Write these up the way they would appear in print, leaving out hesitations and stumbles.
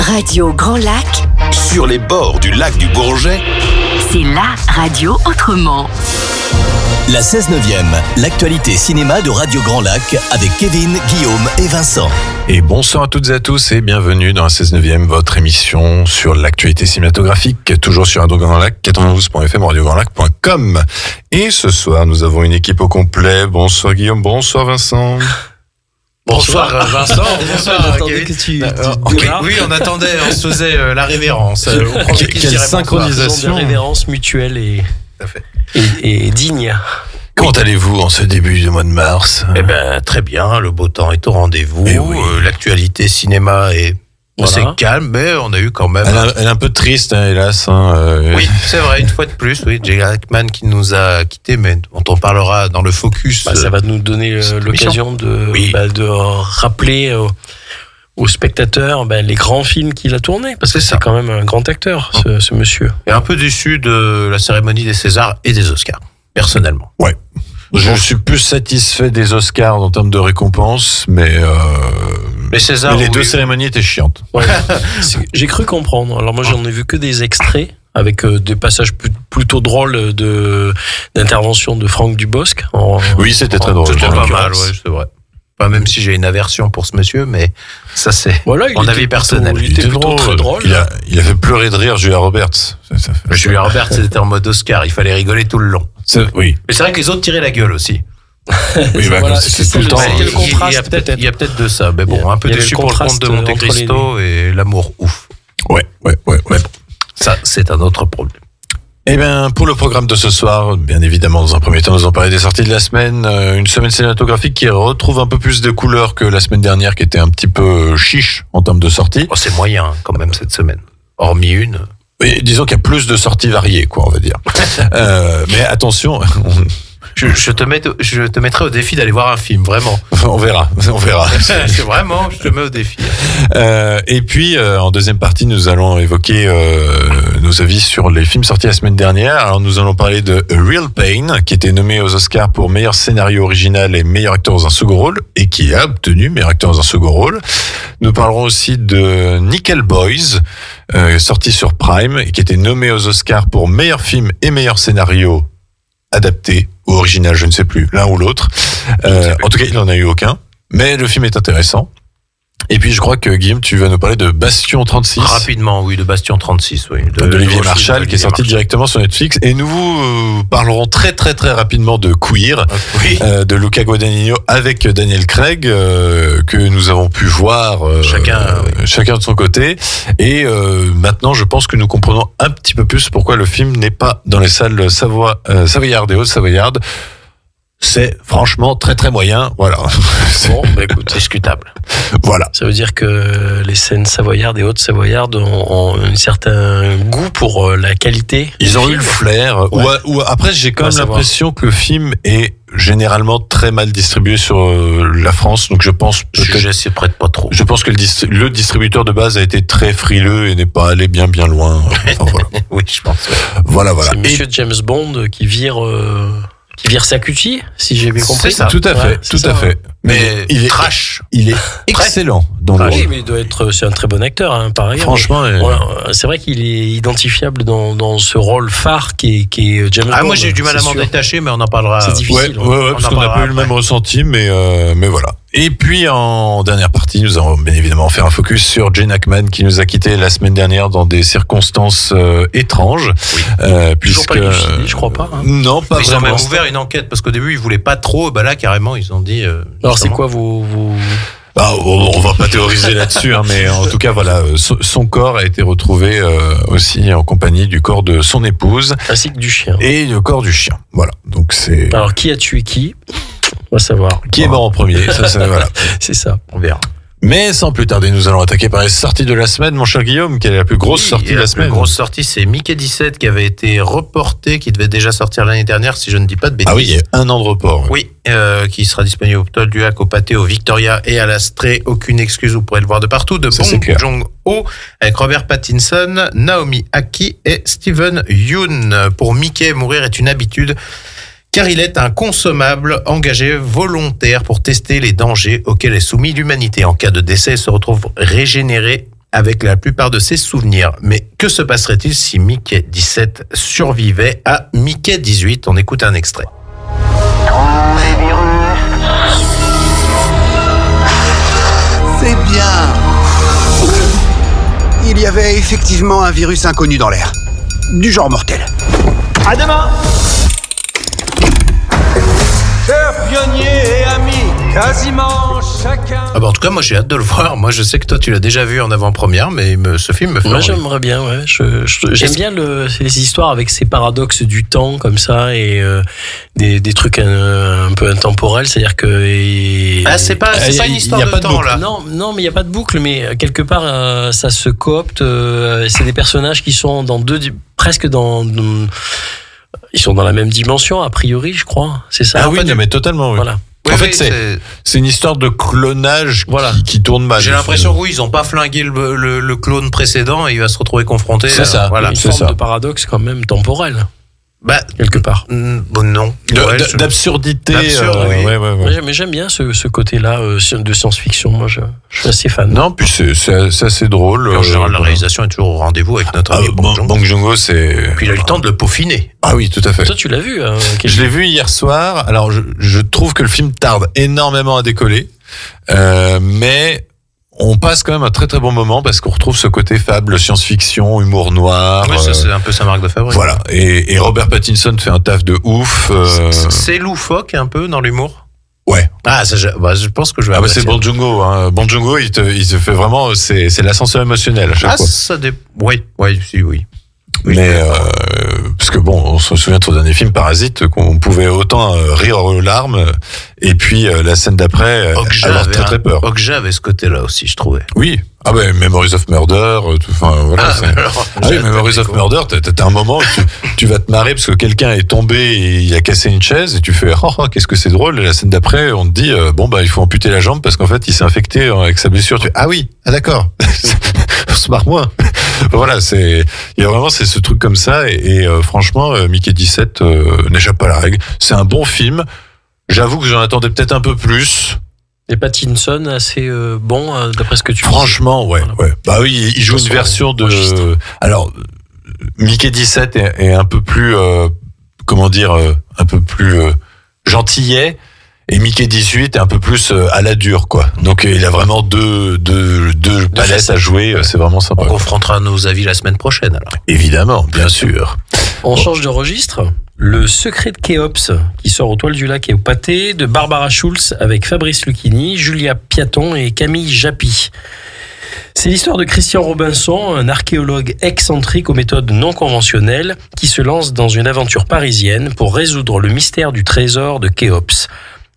Radio Grand Lac, sur les bords du lac du Bourget, c'est la radio autrement. La 16/9e, l'actualité cinéma de Radio Grand Lac avec Kevin, Guillaume et Vincent. Et bonsoir à toutes et à tous et bienvenue dans la 16/9e, votre émission sur l'actualité cinématographique, toujours sur Radio Grand Lac, 92.fm, radiograndlac.com. Et ce soir, nous avons une équipe au complet. Bonsoir Guillaume, bonsoir Vincent. Bonsoir Vincent, bonsoir Kevin. Oui, on attendait, on se faisait la révérence. Quelle synchronisation. De révérence mutuelle et digne. Comment allez-vous en ce début du mois de mars? Eh ben très bien, le beau temps est au rendez-vous. Oui. L'actualité cinéma est assez calme, mais on a eu quand même. Elle est un peu triste, hélas. Oui, c'est vrai, une fois de plus. Oui, Jack Hackman qui nous a quittés, mais dont on parlera dans le focus. Ça va nous donner l'occasion de rappeler aux spectateurs les grands films qu'il a tournés, parce que c'est quand même un grand acteur, ce monsieur. Et un peu déçu de la cérémonie des Césars et des Oscars, personnellement. Ouais. Je suis plus satisfait des Oscars en termes de récompenses, mais les deux cérémonies étaient chiantes. Ouais. J'ai cru comprendre. Alors moi, j'en ai vu que des extraits avec des passages plutôt drôles d'intervention de Franck Dubosc. Oui, c'était très drôle. C'était pas mal, ouais, c'est vrai. Enfin, même si j'ai une aversion pour ce monsieur, mais ça c'est mon avis personnel. Il était plutôt très drôle. Il a fait pleurer de rire Julia Roberts. Julia Roberts était en mode Oscar, il fallait rigoler tout le long. Oui. Mais c'est vrai que les autres tiraient la gueule aussi. Oui, c'est tout le temps. Il y a peut-être de ça, mais bon, un peu déçu pour le comte de Monte Cristo et l'amour ouf. Ouais. Mais bon, ça c'est un autre problème. Eh bien, pour le programme de ce soir, bien évidemment, dans un premier temps, nous allons parler des sorties de la semaine. Une semaine cinématographique qui retrouve un peu plus de couleurs que la semaine dernière, qui était un petit peu chiche en termes de sorties. Oh, c'est moyen, quand même, cette semaine. Hormis une. Oui, disons qu'il y a plus de sorties variées, on va dire. Mais attention... Je te mettrai au défi d'aller voir un film, vraiment. On verra. C'est vraiment, je te mets au défi. Et puis, en deuxième partie, nous allons évoquer nos avis sur les films sortis la semaine dernière. Alors, nous allons parler de A Real Pain, qui était nommé aux Oscars pour meilleur scénario original et meilleur acteur dans un second rôle, et qui a obtenu meilleur acteur dans un second rôle. Nous parlerons aussi de Nickel Boys, sorti sur Prime, et qui était nommé aux Oscars pour meilleur film et meilleur scénario adapté ou original, je ne sais plus, l'un ou l'autre. En tout cas, il n'en a eu aucun. Mais le film est intéressant. Et puis, je crois que, Guillaume, tu vas nous parler de Bastion 36. Rapidement, oui, de Bastion 36, oui. D'Olivier Marchal, qui est sorti directement sur Netflix. Et nous parlerons très, très, très rapidement de Queer, de Luca Guadagnino avec Daniel Craig, que nous avons pu voir chacun de son côté. Et maintenant, je pense que nous comprenons un petit peu plus pourquoi le film n'est pas dans les salles savoyardes et hautes-savoyardes. C'est franchement très très moyen, voilà. Bon, écoute, discutable. Voilà. Ça veut dire que les scènes savoyardes et hautes savoyardes ont un certain goût pour la qualité. Ils ont eu le flair. Ouais. Ou après, j'ai quand même l'impression que le film est généralement très mal distribué sur la France, donc je pense je s'y prête pas trop. Je pense que le distributeur de base a été très frileux et n'est pas allé bien loin. Enfin, voilà. Oui, je pense. Voilà. C'est Monsieur James Bond qui vire sa cutie, si j'ai bien compris. C'est ça. Tout à fait. Mais il est trash. Il est excellent dans le rôle. Oui, mais c'est un très bon acteur, par ailleurs. Franchement. C'est vrai qu'il est identifiable dans ce rôle phare qui est James Bond. Moi, j'ai eu du mal à m'en détacher, mais on en parlera. C'est difficile. Ouais, parce qu'on n'a pas eu le même ressenti, mais voilà. Et puis, en dernière partie, nous allons bien évidemment faire un focus sur Gene Hackman, qui nous a quittés la semaine dernière dans des circonstances étranges. Oui. Toujours pas élucidé, je crois pas. Non, pas ils vraiment. Ils ont même ouvert une enquête, parce qu'au début, ils voulaient pas trop. Là, carrément, ils ont dit... Alors, c'est quoi vos... on va pas théoriser là-dessus, mais en tout cas, voilà, son corps a été retrouvé aussi en compagnie du corps de son épouse. Ainsi que du chien. Et le corps du chien, voilà. Donc c'est... Alors, qui a tué qui ? On va savoir. Qui est mort en premier, voilà. C'est ça, on verra. Mais sans plus tarder, nous allons attaquer par les sorties de la semaine. Mon cher Guillaume, quelle est la plus grosse sortie de la semaine ? La plus grosse sortie, c'est Mickey 17 qui avait été reporté, qui devait déjà sortir l'année dernière, si je ne dis pas de bêtises. Ah oui, il y a 1 an de report. Oui, qui sera disponible au Ptol du Lac, au Pâté, au Victoria et à l'Astrée. Aucune excuse, vous pourrez le voir de partout. De Bong Joon-ho, avec Robert Pattinson, Naomi Aki et Steven Yeun. Pour Mickey, mourir est une habitude. Car il est un consommable engagé volontaire pour tester les dangers auxquels est soumis l'humanité. En cas de décès, il se retrouve régénéré avec la plupart de ses souvenirs. Mais que se passerait-il si Mickey 17 survivait à Mickey 18 ? On écoute un extrait. C'est bien. Il y avait effectivement un virus inconnu dans l'air. Du genre mortel. À demain. Chers pionniers et amis, quasiment chacun... Ah bah en tout cas, moi j'ai hâte de le voir. Moi je sais que toi tu l'as déjà vu en avant-première, mais ce film me fait Moi j'aimerais bien, ouais. J'aime bien les histoires avec ces paradoxes du temps comme ça et des trucs un peu intemporels. C'est-à-dire que... c'est pas une histoire de temps là. Non, mais il n'y a pas de boucle, mais quelque part ça se coopte. C'est des personnages qui sont presque dans ils sont dans la même dimension, a priori, je crois. C'est ça. Ah oui, mais totalement, oui. Voilà. Oui, en fait, c'est une histoire de clonage qui tourne mal. J'ai l'impression que ils n'ont pas flingué le clone précédent et il va se retrouver confronté. C'est ça. Voilà, une forme de paradoxe quand même temporel. Quelque part. Non. D'absurdité. Oui. Ouais. Mais j'aime bien ce côté-là de science-fiction. Moi, je suis assez fan. Non, puis c'est assez drôle. En général, la réalisation est toujours au rendez-vous avec notre ami Bong Joon-ho, c'est... Puis il a eu le temps de le peaufiner. Ah oui, tout à fait. Toi, tu l'as vu Je l'ai vu hier soir. Alors, je trouve que le film tarde énormément à décoller. Mais... on passe quand même un très très bon moment parce qu'on retrouve ce côté fable, science-fiction, humour noir. Oui, ça c'est un peu sa marque de fabrique. Voilà. Et Robert Pattinson fait un taf de ouf. C'est loufoque un peu dans l'humour. Ouais. Ah, ça, je pense que je vais. C'est Bong Joon-ho. Hein. Bong Joon-ho, il te fait vraiment, c'est l'ascenseur émotionnel à chaque fois. Oui. Mais parce que on se souvient de son dernier film Parasite qu'on pouvait autant rire aux larmes et puis la scène d'après avoir très très peur. Okja avait ce côté-là aussi, je trouvais. Oui. Ah ben Memories of Murder, Memories of Murder, t'as un moment où tu vas te marrer parce que quelqu'un est tombé et il a cassé une chaise et tu fais qu'est-ce que c'est drôle. Et la scène d'après, on te dit il faut amputer la jambe parce qu'en fait il s'est infecté avec sa blessure. Tu fais d'accord. On se marre moins. Voilà, il y a vraiment ce truc comme ça et franchement Mickey 17 n'échappe pas à la règle. C'est un bon film. J'avoue que j'en attendais peut-être un peu plus. Et Pattinson assez bon d'après ce que tu dis. Franchement, ouais. Bah oui, il joue une version de. Alors, Mickey 17 est un peu plus, un peu plus gentillet. Et Mickey 18 est un peu plus à la dure, quoi. Donc il a vraiment deux palettes à jouer. C'est vraiment sympa. On confrontera nos avis la semaine prochaine, alors. Évidemment, bien sûr. On change de registre. Le secret de Khéops, qui sort aux Toiles du Lac et au Pâté, de Barbara Schulz avec Fabrice Lucchini, Julia Piaton et Camille Japy. C'est l'histoire de Christian Robinson, un archéologue excentrique aux méthodes non conventionnelles, qui se lance dans une aventure parisienne pour résoudre le mystère du trésor de Khéops.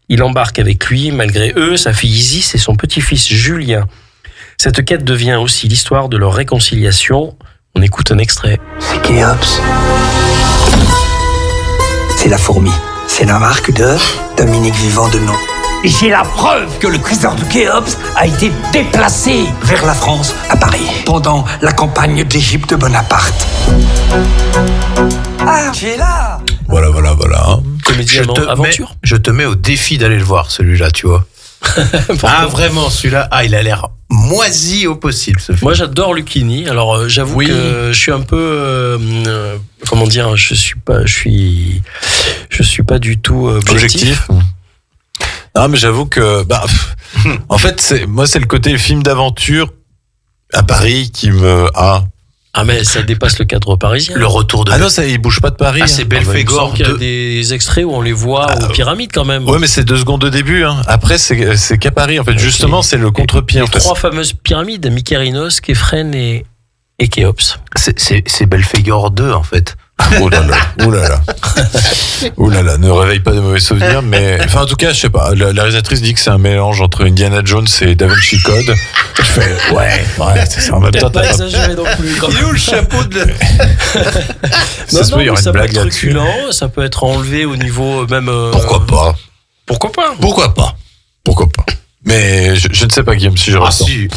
Il embarque avec lui, malgré eux, sa fille Isis et son petit-fils Julien. Cette quête devient aussi l'histoire de leur réconciliation. On écoute un extrait. C'est Khéops. C'est la fourmi. C'est la marque de Dominique Vivant de nom. Et j'ai la preuve que le trésor de Khéops a été déplacé vers la France, à Paris, pendant la campagne d'Égypte de Bonaparte. Ah, j'ai là. Voilà. Aventure. Je te mets au défi d'aller le voir, celui-là, tu vois. Vraiment, celui-là, il a l'air moisi au possible, ce film. Moi, j'adore Lucchini. Alors, j'avoue que je suis un peu, je suis pas du tout objectif. Non, mais j'avoue que, en fait, c'est le côté film d'aventure à Paris qui me Ah, mais ça dépasse le cadre parisien. Le retour de... Ah non, il bouge pas de Paris. Ah, c'est Belphégor. Il y a des extraits où on les voit aux pyramides quand même. Ouais, mais c'est 2 secondes de début. Hein. Après, c'est qu'à Paris. En fait, justement, c'est le contre-pied. Les 3 fameuses pyramides, Mykérinos, Képhren et Khéops. C'est Belphégor 2, en fait. Oh là là, ne réveille pas de mauvais souvenirs, mais en tout cas, je sais pas. La réalisatrice dit que c'est un mélange entre Indiana Jones et Da Vinci Code. Je fais ouais, c'est en même temps. Pas exagéré non plus. Il est où le chapeau de ça peut être truculent, ça peut être enlevé au niveau même. Pourquoi pas. Mais je ne sais pas, Guillaume, si je ressens. S'il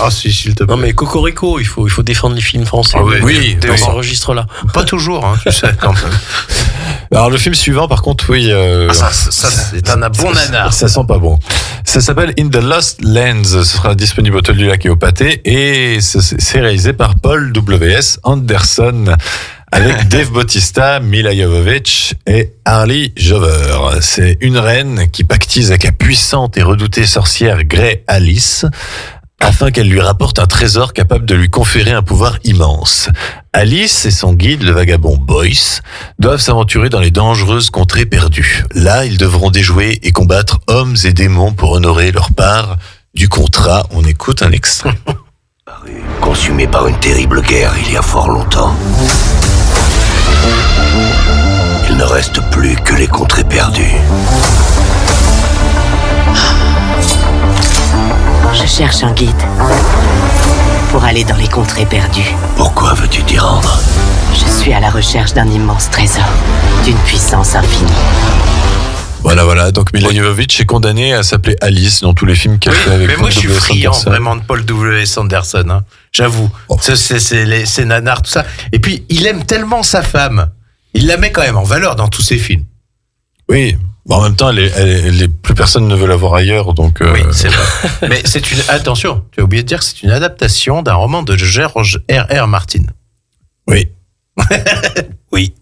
te plaît. Non, mais Cocorico, il faut défendre les films français. Ah oui, dans ce registre-là. Pas toujours, hein, tu sais, quand même. Alors, le film suivant, par contre, oui. Ça c'est un bon nanar. Ça sent pas bon. Ça s'appelle In the Lost Lands. Ce sera disponible au Toll du Lac et au Pâté. Et c'est réalisé par Paul W.S. Anderson. Avec Dave Bautista, Mila Jovovich et Harley Jover. C'est une reine qui pactise avec la puissante et redoutée sorcière Grey Alice afin qu'elle lui rapporte un trésor capable de lui conférer un pouvoir immense. Alice et son guide, le vagabond Boyce, doivent s'aventurer dans les dangereuses contrées perdues. Là, ils devront déjouer et combattre hommes et démons pour honorer leur part du contrat. On écoute un extrait. Consumé par une terrible guerre il y a fort longtemps. Il ne reste plus que les contrées perdues. Je cherche un guide pour aller dans les contrées perdues. Pourquoi veux-tu t'y rendre? Je suis à la recherche d'un immense trésor, d'une puissance infinie. Voilà. Donc Mila Jovovich est condamnée à s'appeler Alice dans tous les films qu'elle fait avec mais moi, je suis friand Anderson. vraiment de Paul W.S. Anderson. Hein. J'avoue. C'est nanar, tout ça. Et puis, il aime tellement sa femme. Il la met quand même en valeur dans tous ses films. Oui. Bon, en même temps, plus personne ne veut la voir ailleurs, donc. Oui, c'est vrai. Mais attention, tu as oublié de dire que c'est une adaptation d'un roman de George R.R. Martin. Oui. Oui.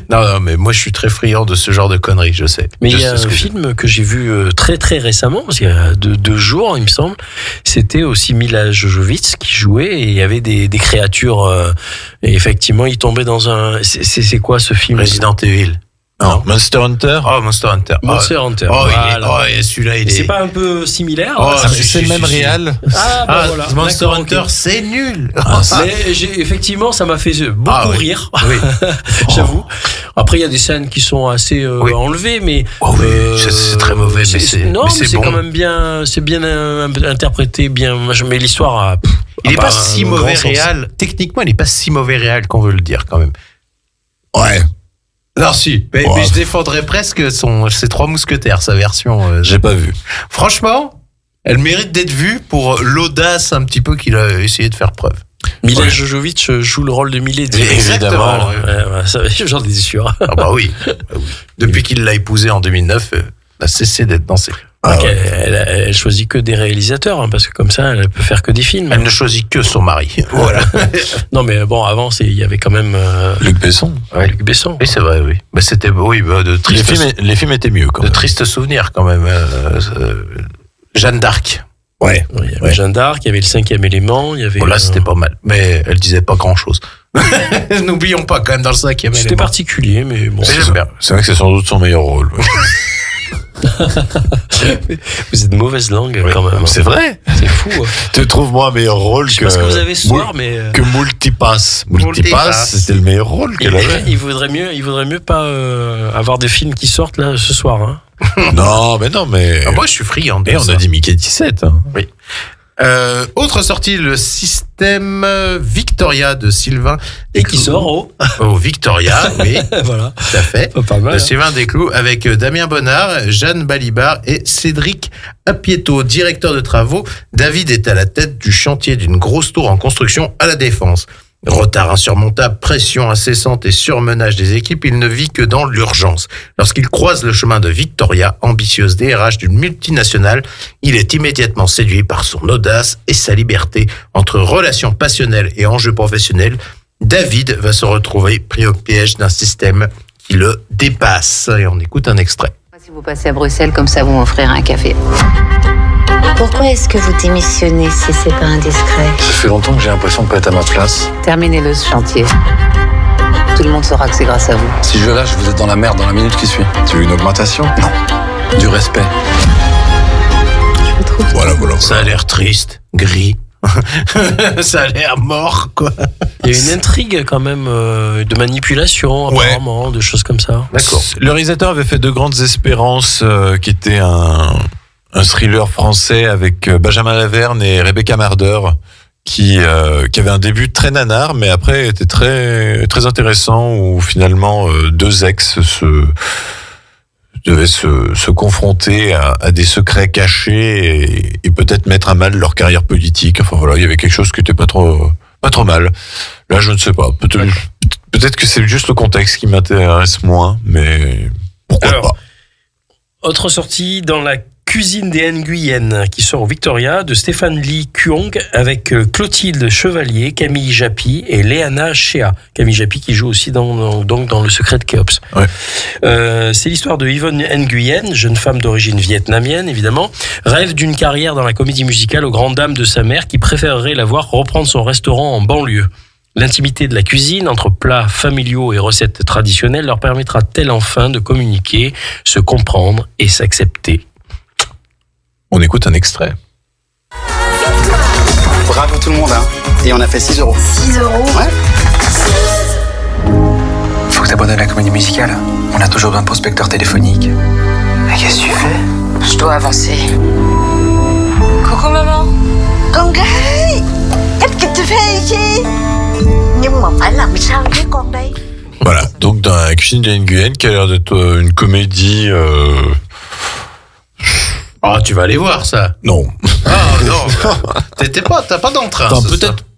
Non, mais moi je suis très friand de ce genre de conneries, je sais. Mais il y a un film que j'ai vu très très récemment, parce qu'il y a 2 jours, il me semble. C'était aussi Mila Jovovich qui jouait et il y avait des créatures. Et effectivement, il tombait dans un. C'est quoi ce film? Resident Evil. Non, Monster Hunter. Oh, Monster Hunter. Hunter. Oh, celui-là, il est. C'est pas un peu similaire? C'est le même réal. Voilà. Monster Hunter, c'est nul. Mais effectivement, ça m'a fait beaucoup rire. Oui. J'avoue. Après, il y a des scènes qui sont assez enlevées, mais. C'est très mauvais, mais c'est. Non, mais c'est bon. quand même bien. C'est bien interprété, bien. Mais l'histoire. Il n'est pas si mauvais réal. Techniquement, il n'est pas si mauvais réal qu'on veut le dire, quand même. Ouais. Non, si. Mais je défendrais presque ses 3 mousquetaires, sa version. J'ai pas vu. Franchement, elle mérite d'être vue pour l'audace un petit peu qu'il a essayé de faire preuve. Mila Jovovich joue le rôle de Milady. Exactement. J'en étais sûr. Ah bah oui. Depuis qu'il l'a épousée en 2009, elle a cessé d'être dans ses... Elle choisit que des réalisateurs, hein, parce que comme ça, elle peut faire que des films. Elle ne choisit que son mari. Voilà. Non, mais bon, avant, il y avait quand même Luc Besson. Ouais. Luc Besson. Oui, c'est vrai, oui. Mais c'était de tristes. Les films étaient mieux, quand même. De tristes souvenirs, quand même. Jeanne d'Arc. Ouais. Il y avait Jeanne d'Arc, il y avait le 5e élément, il y avait. Bon, là, c'était pas mal. Mais elle disait pas grand-chose. N'oublions pas, quand même, dans le 5e élément. C'était particulier, mais bon. C'est vrai que c'est sans doute son meilleur rôle. Vous êtes de mauvaise langue, quand même. C'est vrai. C'est fou. Tu trouves moi un meilleur rôle que ce que vous avez ce soir, mais que Multipass. Multipass, c'était le meilleur rôle qu'elle avait. Il vaudrait mieux pas avoir des films qui sortent là ce soir. Hein. Non, mais. Moi, je suis friand. Et on a dit Mickey 17. Hein. Oui. Autre sortie, le système Victoria de Sylvain et qui sort au Victoria, oui. Voilà. Tout à fait. Pas mal. De Sylvain Desclous avec Damien Bonnard, Jeanne Balibar et Cédric Apieto, directeur de travaux. David est à la tête du chantier d'une grosse tour en construction à la Défense. Retard insurmontable, pression incessante et surmenage des équipes, il ne vit que dans l'urgence. Lorsqu'il croise le chemin de Victoria, ambitieuse DRH d'une multinationale, il est immédiatement séduit par son audace et sa liberté. Entre relations passionnelles et enjeux professionnels, David va se retrouver pris au piège d'un système qui le dépasse. Et on écoute un extrait. Si vous passez à Bruxelles, comme ça vous m'offrirez un café. Pourquoi est-ce que vous démissionnez si c'est pas indiscret? Ça fait longtemps que j'ai l'impression de pas être à ma place. Terminez-le ce chantier. Tout le monde saura que c'est grâce à vous. Si je lâche, vous êtes dans la merde dans la minute qui suit. Tu veux une augmentation? Non. Du respect. Je trouve. Voilà. Ça a l'air triste, gris. Ça a l'air mort, quoi. Il y a une intrigue quand même de manipulation, apparemment, de choses comme ça. D'accord. Le réalisateur avait fait De Grandes Espérances, qui était un thriller français avec Benjamin Laverne et Rebecca Marder, qui avait un début très nanar, mais après était très très intéressant, où finalement 2 ex devaient se confronter à des secrets cachés et peut-être mettre à mal leur carrière politique. Enfin voilà, il y avait quelque chose qui était pas trop mal. Là, je ne sais pas. Peut-être que c'est juste le contexte qui m'intéresse moins, mais pourquoi pas. Autre sortie dans la cuisine des Nguyen qui sort au Victoria de Stéphane Lee Kuong avec Clotilde Chevalier, Camille Japy et Léana Shea. Camille Japy qui joue aussi dans Le Secret de Khéops. Ouais. C'est l'histoire de Yvonne Nguyen, jeune femme d'origine vietnamienne évidemment, rêve d'une carrière dans la comédie musicale aux grandes dames de sa mère qui préférerait la voir reprendre son restaurant en banlieue. L'intimité de la cuisine, entre plats familiaux et recettes traditionnelles, leur permettra-t-elle enfin de communiquer, se comprendre et s'accepter ? On écoute un extrait. Bravo tout le monde, hein. Et on a fait 6 €. 6 €? Ouais. Faut que t'abonnes à la comédie musicale. On a toujours besoin de prospecteurs téléphoniques. Mais qu'est-ce que tu fais? Je dois avancer. Coucou maman. Congai, qu'est-ce que tu fais ici? Nhưng mà phải làm sao với con đây? Voilà, donc dans la cuisine des Nguyen, qui a l'air d'être une comédie... Ah, tu vas aller voir ça. Non. Ah non. T'as pas d'entrain. Enfin,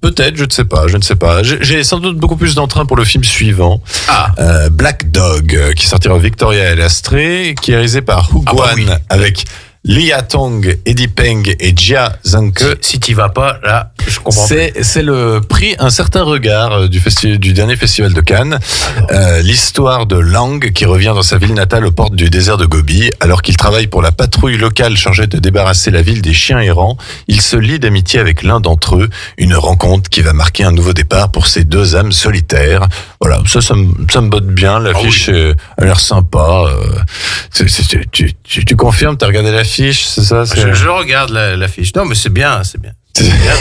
peut-être, je ne sais pas. J'ai sans doute beaucoup plus d'entrain pour le film suivant. Black Dog, qui sortira au Victoria et à l'Astrée, qui est réalisé par Hu Guan avec Lia Tong, Eddie Peng et Jia Zhangke. Si t'y vas pas, là, je comprends pas. C'est le prix Un certain regard du dernier festival de Cannes. L'histoire de Lang qui revient dans sa ville natale aux portes du désert de Gobi. Alors qu'il travaille pour la patrouille locale chargée de débarrasser la ville des chiens errants, il se lie d'amitié avec l'un d'entre eux. Une rencontre qui va marquer un nouveau départ pour ces deux âmes solitaires. Voilà, ça me botte bien. L'affiche a l'air sympa. Tu confirmes, t'as regardé l'affiche, c'est ça? Je regarde l'affiche. Non, mais c'est bien. C'est bien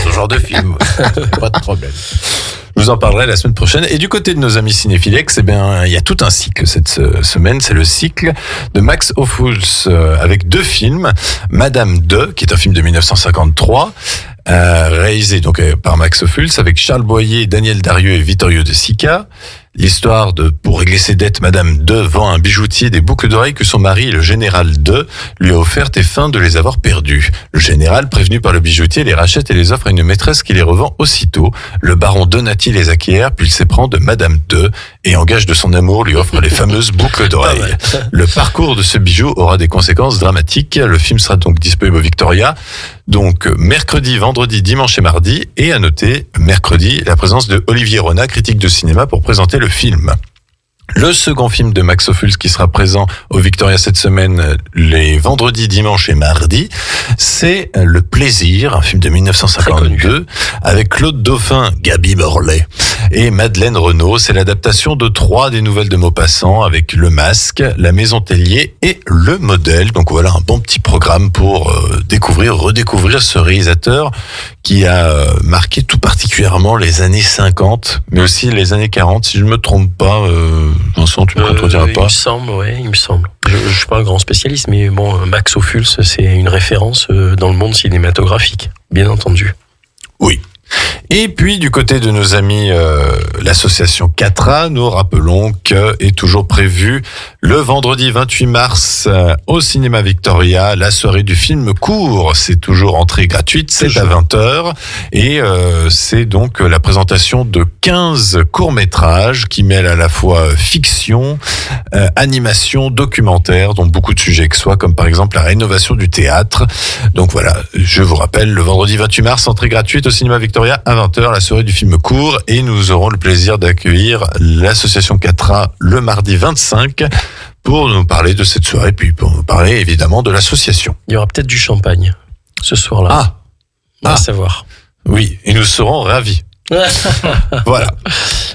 ce genre de film. Pas de problème. Je vous en parlerai la semaine prochaine. Et du côté de nos amis cinéphilex, il y a tout un cycle cette semaine. C'est le cycle de Max Ophuls avec 2 films. Madame 2, qui est un film de 1953, réalisé donc par Max Ophuls avec Charles Boyer, Daniel Darieux et Vittorio De Sica. L'histoire pour régler ses dettes, Madame 2 vend à un bijoutier des boucles d'oreilles que son mari, le général 2, lui a offertes et feint de les avoir perdues. Le général, prévenu par le bijoutier, les rachète et les offre à une maîtresse qui les revend aussitôt. Le baron Donati les acquiert, puis il s'éprend de Madame 2 et en gage de son amour lui offre les fameuses boucles d'oreilles. Le parcours de ce bijou aura des conséquences dramatiques. Le film sera donc disponible au Victoria. Donc mercredi, vendredi, dimanche et mardi. Et à noter, mercredi, la présence de Olivier Ronat, critique de cinéma, pour présenter le film. Le second film de Max Ophuls qui sera présent au Victoria cette semaine, les vendredis, dimanches et mardis, c'est Le Plaisir, un film de 1952 avec Claude Dauphin, Gaby Morlet et Madeleine Renaud. C'est l'adaptation de 3 des nouvelles de Maupassant avec Le Masque, La Maison Tellier et Le Modèle. Donc voilà un bon petit programme pour redécouvrir ce réalisateur qui a marqué tout particulièrement les années 50, mais aussi les années 40, si je ne me trompe pas. Vincent, tu ne me contrediras pas. Il me semble. Je ne suis pas un grand spécialiste, mais bon, Max Ophuls, c'est une référence dans le monde cinématographique, bien entendu. Oui. Et puis du côté de nos amis l'association 4A, nous rappelons que est toujours prévu le vendredi 28 mars au cinéma Victoria la soirée du film court. C'est toujours entrée gratuite, c'est à 20h et c'est donc la présentation de 15 courts-métrages qui mêlent à la fois fiction, animation, documentaire, dont beaucoup de sujets que soit, comme par exemple la rénovation du théâtre. Donc voilà, je vous rappelle, le vendredi 28 mars, entrée gratuite au cinéma Victoria à 20h, la soirée du film court, et nous aurons le plaisir d'accueillir l'association 4A le mardi 25 pour nous parler de cette soirée, puis pour nous parler évidemment de l'association. Il y aura peut-être du champagne ce soir-là. On va savoir. Oui, et nous serons ravis. Voilà.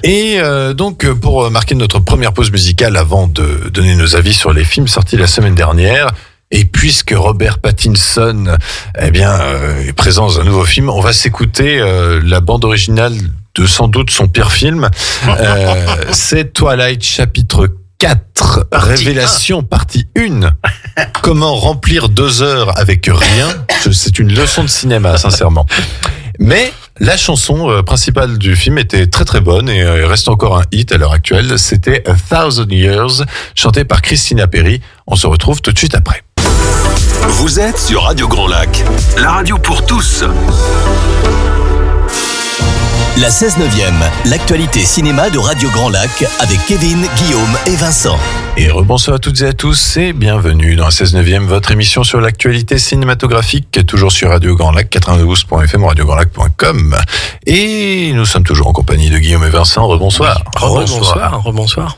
Et donc pour marquer notre première pause musicale avant de donner nos avis sur les films sortis la semaine dernière, et puisque Robert Pattinson est présent dans un nouveau film, on va s'écouter la bande originale de sans doute son pire film. C'est Twilight chapitre 4, Révélation partie 1. Comment remplir 2 heures avec rien. C'est une leçon de cinéma, sincèrement. Mais La chanson principale du film était très très bonne et reste encore un hit à l'heure actuelle. C'était A Thousand Years, chanté par Christina Perri. On se retrouve tout de suite après. Vous êtes sur Radio Grand Lac, la radio pour tous. La 16/9e, l'actualité cinéma de Radio Grand Lac avec Kevin, Guillaume et Vincent. Et rebonsoir à toutes et à tous et bienvenue dans la 16/9e, votre émission sur l'actualité cinématographique, toujours sur Radio Grand Lac, 92.fm, radiograndlac.com. Et nous sommes toujours en compagnie de Guillaume et Vincent. Rebonsoir. Rebonsoir.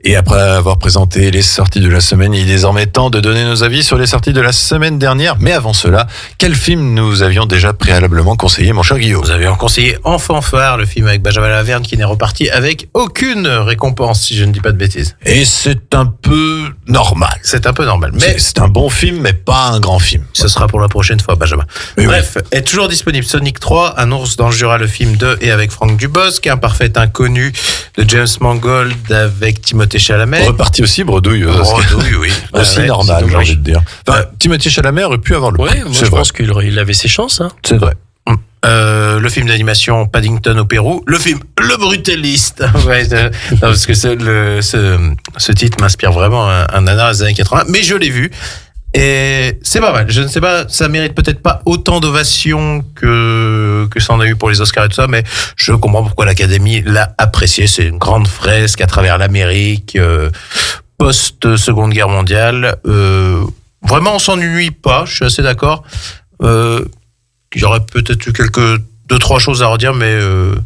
Et après avoir présenté les sorties de la semaine, il est désormais temps de donner nos avis sur les sorties de la semaine dernière. Mais avant cela, quel film nous avions déjà préalablement conseillé, mon cher Guillaume ? Nous avions conseillé En fanfare, le film avec Benjamin Laverne qui n'est reparti avec aucune récompense, si je ne dis pas de bêtises. Et c'est un peu normal. C'est un peu normal. Mais c'est un bon film, mais pas un grand film. Ce sera pour la prochaine fois, Benjamin. Oui, bref, est toujours disponible Sonic 3, Un ours dans le Jura, le film 2, et avec Franck Dubosc, Un parfait inconnu de James Mangold avec Timothée Chalamet. Reparti aussi bredouille. Bredouille, oui. Aussi normal, j'ai envie de dire. Enfin, Timothée Chalamet aurait pu avoir le prix. Moi, je pense qu'il avait ses chances. Hein. C'est vrai. Le film d'animation Paddington au Pérou, le film Le Brutaliste. Ouais, non, parce que ce titre m'inspire vraiment un nanar des années 80, mais je l'ai vu. Et c'est pas mal. Je ne sais pas, ça mérite peut-être pas autant d'ovations que ça en a eu pour les Oscars et tout ça, mais je comprends pourquoi l'Académie l'a apprécié. C'est une grande fresque à travers l'Amérique, post-Seconde Guerre mondiale. Vraiment, on s'ennuie pas, je suis assez d'accord. J'aurais peut-être eu deux, trois choses à redire, mais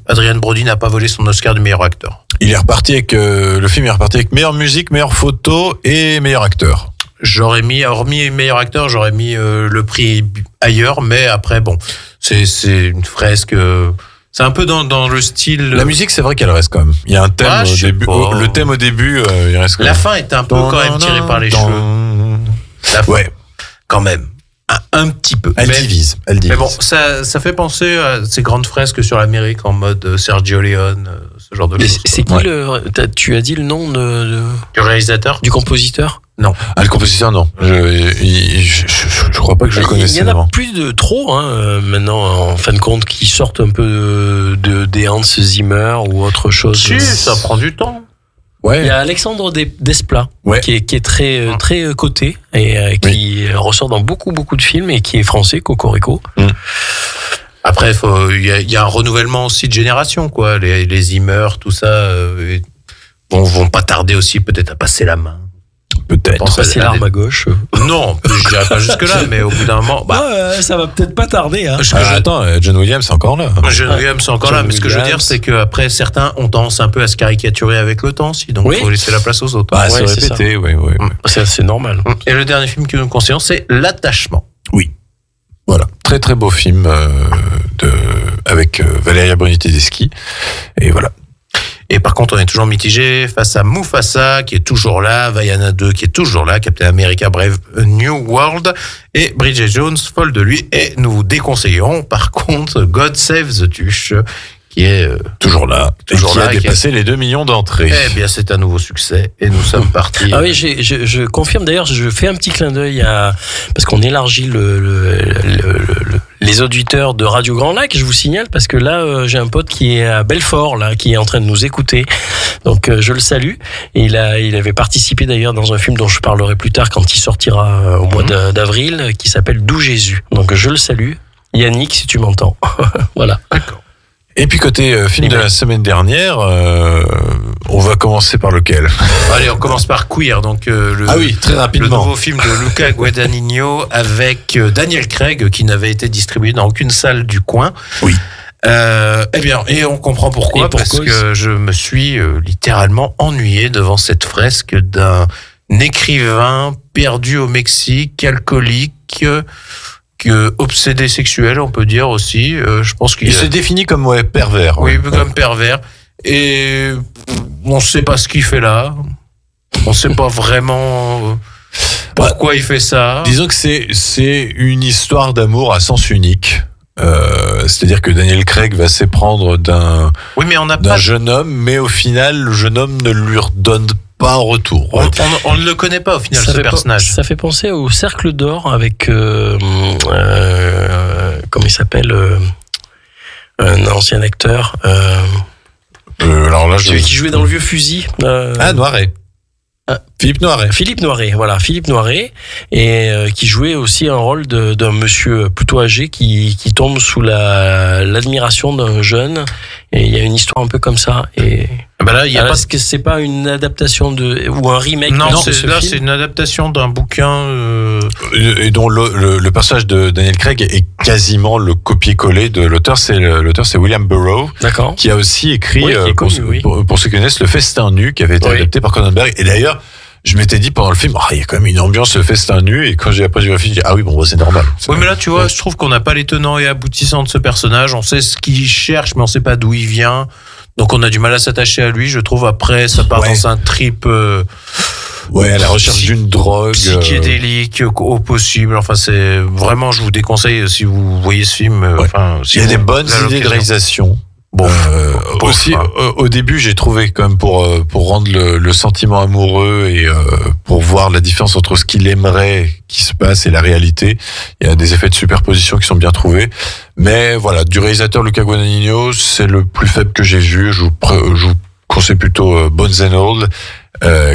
Adrien Brody n'a pas volé son Oscar du meilleur acteur. Il est reparti avec, le film est reparti avec meilleure musique, meilleure photo et meilleur acteur. J'aurais mis, hormis meilleur acteur, j'aurais mis le prix ailleurs, mais après, bon, c'est une fresque. C'est un peu dans le style. La musique, c'est vrai qu'elle reste quand même. Il y a un thème au début. Le thème au début, il reste. La fin est un peu quand même tirée par les cheveux. Ouais, quand même. Un petit peu. Elle divise. Mais bon, ça fait penser à ces grandes fresques sur l'Amérique en mode Sergio Leone, ce genre de choses. C'est qui tu as dit le nom du réalisateur? Du compositeur? Non. Ah, le compositeur, non. Je crois pas que je le connaissais. Il y en a plus de trop, maintenant, en fin de compte, qui sortent un peu des Hans Zimmer ou autre chose. Si, ça prend du temps. Ouais. Il y a Alexandre Desplat, qui est très coté et qui ressort dans beaucoup de films et qui est français, Cocorico. Après, il y a un renouvellement aussi de génération, quoi. Les Zimmer, tout ça, vont pas tarder aussi peut-être à passer la main. Peut-être passer l'arme à gauche. Non, je dirais pas jusque là, mais au bout d'un moment, ça va peut-être pas tarder. Hein. Attends, John Williams est encore là. John Williams est encore là, mais ce que je veux dire, c'est que après certains ont tendance un peu à se caricaturer avec le temps, donc il faut laisser la place aux autres. Se répéter, oui. C'est normal. Et le dernier film que nous conseillons, c'est L'Attachement. Oui. Voilà, très très beau film avec Valeria Bruni-Tedeschi. Et voilà. Et par contre, on est toujours mitigé face à Mufasa, qui est toujours là, Vaiana 2, qui est toujours là, Captain America Brave New World, et Bridget Jones, folle de lui. Et nous vous déconseillons, par contre, God Save the Tuche, qui est toujours là, qui a dépassé les 2 millions d'entrées. Eh bien, c'est un nouveau succès, et nous sommes partis. Ah oui, je confirme. D'ailleurs, je fais un petit clin d'œil parce qu'on élargit les auditeurs de Radio Grand Lac. Je vous signale parce que là, j'ai un pote qui est à Belfort, là, qui est en train de nous écouter. Donc, je le salue. Et il avait participé d'ailleurs dans un film dont je parlerai plus tard quand il sortira au mois d'avril, qui s'appelle D'où Jésus. Donc, je le salue. Yannick, si tu m'entends. Voilà. D'accord. Et puis côté film de la semaine dernière, on va commencer par lequel? Allez, on commence par Queer, donc très rapidement. Le nouveau film de Luca Guadagnino avec Daniel Craig qui n'avait été distribué dans aucune salle du coin. Oui. Et on comprend pourquoi, parce que je me suis littéralement ennuyé devant cette fresque d'un écrivain perdu au Mexique, alcoolique, obsédé sexuel, on peut dire aussi. Je pense qu'il se définit comme pervers. Oui, comme pervers. Et on ne sait pas ce qu'il fait là. On ne sait pas vraiment pourquoi il fait ça. Disons que c'est une histoire d'amour à sens unique. C'est-à-dire que Daniel Craig va s'éprendre d'un jeune homme, mais au final, le jeune homme ne lui redonne pas en retour. On ne le connaît pas au final, ce personnage. Ça fait penser au Cercle d'Or avec comment il s'appelle un ancien acteur. Alors là, celui qui jouait dans Le Vieux Fusil. Noiret. Philippe Noiret, voilà, Philippe Noiret, et qui jouait aussi un rôle d'un monsieur plutôt âgé qui tombe sous l'admiration d'un jeune, et il y a une histoire un peu comme ça. Et là, est-ce que c'est pas une adaptation ou un remake? Non, c'est une adaptation d'un bouquin et dont le personnage de Daniel Craig est quasiment le copier-coller de l'auteur. L'auteur, c'est William Burroughs, qui a aussi écrit, pour ceux qui connaissent, Le Festin nu, qui avait été adapté par Cronenberg. Et d'ailleurs, je m'étais dit pendant le film, il y a quand même une ambiance, Le Festin nu, et quand j'ai vu le film, j'ai dit, c'est normal. Oui, mais là, tu vois, je trouve qu'on n'a pas les tenants et aboutissants de ce personnage. On sait ce qu'il cherche, mais on sait pas d'où il vient. Donc on a du mal à s'attacher à lui, je trouve. Après, ça part dans un trip... à la recherche d'une drogue. Psychédélique au possible. Enfin, c'est vraiment, je vous déconseille, si vous voyez ce film... il y a des bonnes idées de réalisation. Au début, j'ai trouvé quand même pour rendre le sentiment amoureux et pour voir la différence entre ce qu'il aimerait qui se passe et la réalité, il y a des effets de superposition qui sont bien trouvés. Mais voilà, du réalisateur Luca Guadagnino, c'est le plus faible que j'ai vu. Je vous conseille plutôt Bones and All,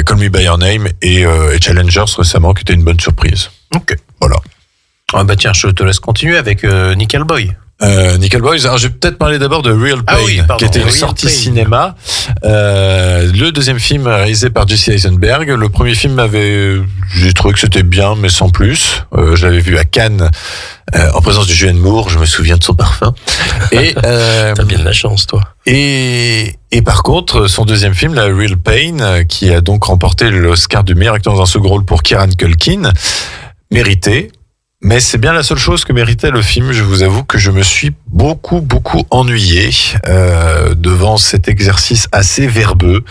Call Me By Your Name et Challengers récemment, qui était une bonne surprise. Ok. Voilà. Tiens, je te laisse continuer avec Nickel Boy. Nickel Boys. Alors, je vais peut-être parler d'abord de Real Pain, qui était une sortie cinéma. Le deuxième film réalisé par Jesse Eisenberg. Le premier film j'ai trouvé que c'était bien, mais sans plus. Je l'avais vu à Cannes, en présence de Julianne Moore. Je me souviens de son parfum. Et, t'as bien de la chance, toi. Et par contre, son deuxième film, la Real Pain, qui a donc remporté l'Oscar du meilleur acteur dans un second rôle pour Kieran Culkin, mérité. Mais c'est bien la seule chose que méritait le film. Je vous avoue que je me suis beaucoup ennuyé devant cet exercice assez verbeux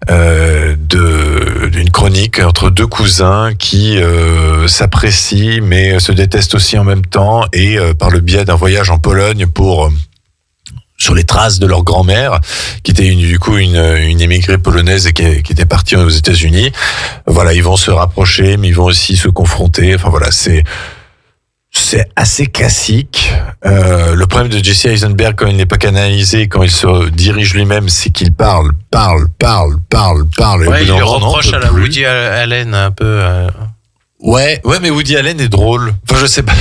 d'une chronique entre deux cousins qui s'apprécient mais se détestent aussi en même temps, et par le biais d'un voyage en Pologne sur les traces de leur grand-mère, qui était une émigrée polonaise et qui était partie aux États-Unis. Voilà, ils vont se rapprocher, mais ils vont aussi se confronter. Enfin voilà, c'est assez classique. Le problème de Jesse Eisenberg, quand il n'est pas canalisé, quand il se dirige lui-même, c'est qu'il parle. Ouais, il le reproche à la Woody Allen un peu. Ouais, mais Woody Allen est drôle. Enfin, je sais pas.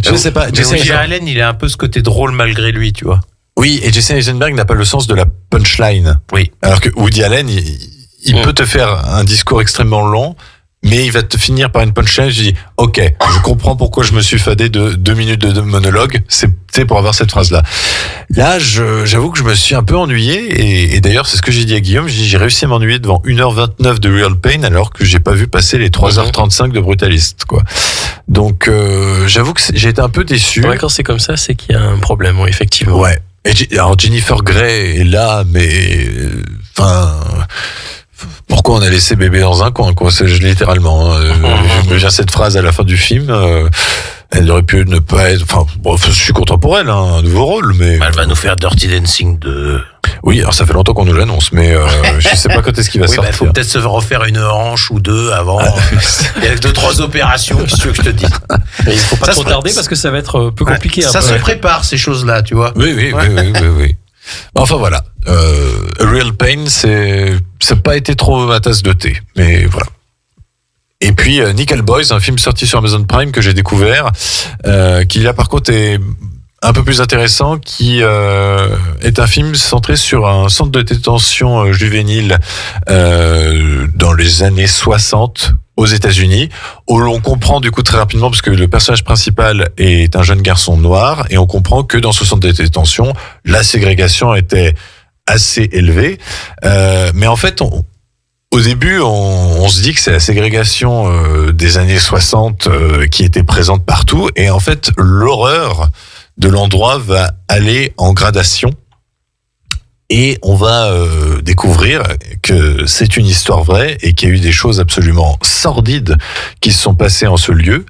je sais pas. Woody Allen, il a un peu ce côté drôle malgré lui, tu vois. Oui, et Jesse Eisenberg n'a pas le sens de la punchline. Oui. Alors que Woody Allen, il peut te faire un discours extrêmement long, mais il va te finir par une punchline. Je dis, ok, je comprends pourquoi je me suis fadé de 2 minutes de monologue. C'est pour avoir cette phrase-là. Là, j'avoue que je me suis un peu ennuyé, et d'ailleurs, c'est ce que j'ai dit à Guillaume. J'ai réussi à m'ennuyer devant 1h29 de Real Pain, alors que j'ai pas vu passer les 3h35 de Brutalist, quoi. Donc, j'avoue que j'ai été un peu déçu. Ouais, quand c'est comme ça, c'est qu'il y a un problème, oui, effectivement. Ouais. Alors, Jennifer Grey est là, mais, pourquoi on a laissé bébé dans un coin, quoi? C'est littéralement. Je me viens cette phrase à la fin du film. Elle aurait pu ne pas être. Enfin, je suis content pour elle, un nouveau rôle, mais. Elle va nous faire Dirty Dancing 2. Oui, alors ça fait longtemps qu'on nous l'annonce, mais je sais pas quand est-ce qu'il va sortir. Il faut peut-être se refaire une hanche ou deux avant. Il y a 2-3 opérations, qu'est-ce que tu veux que je te dise? Il faut pas trop tarder parce que ça va être peu compliqué. Ça se prépare, ces choses-là, tu vois. Oui. Enfin voilà, Real Pain, ça n'a pas été trop ma tasse de thé, mais voilà. Et puis Nickel Boys, un film sorti sur Amazon Prime que j'ai découvert, qui là par contre est un peu plus intéressant, qui est un film centré sur un centre de détention juvénile dans les années 60 aux États-Unis, où l'on comprend du coup très rapidement, parce que le personnage principal est un jeune garçon noir, et on comprend que dans ce centre de détention, la ségrégation était assez élevée. Mais en fait, au début, on se dit que c'est la ségrégation des années 60 qui était présente partout, et en fait, l'horreur de l'endroit va aller en gradation. Et on va découvrir que c'est une histoire vraie et qu'il y a eu des choses absolument sordides qui se sont passées en ce lieu.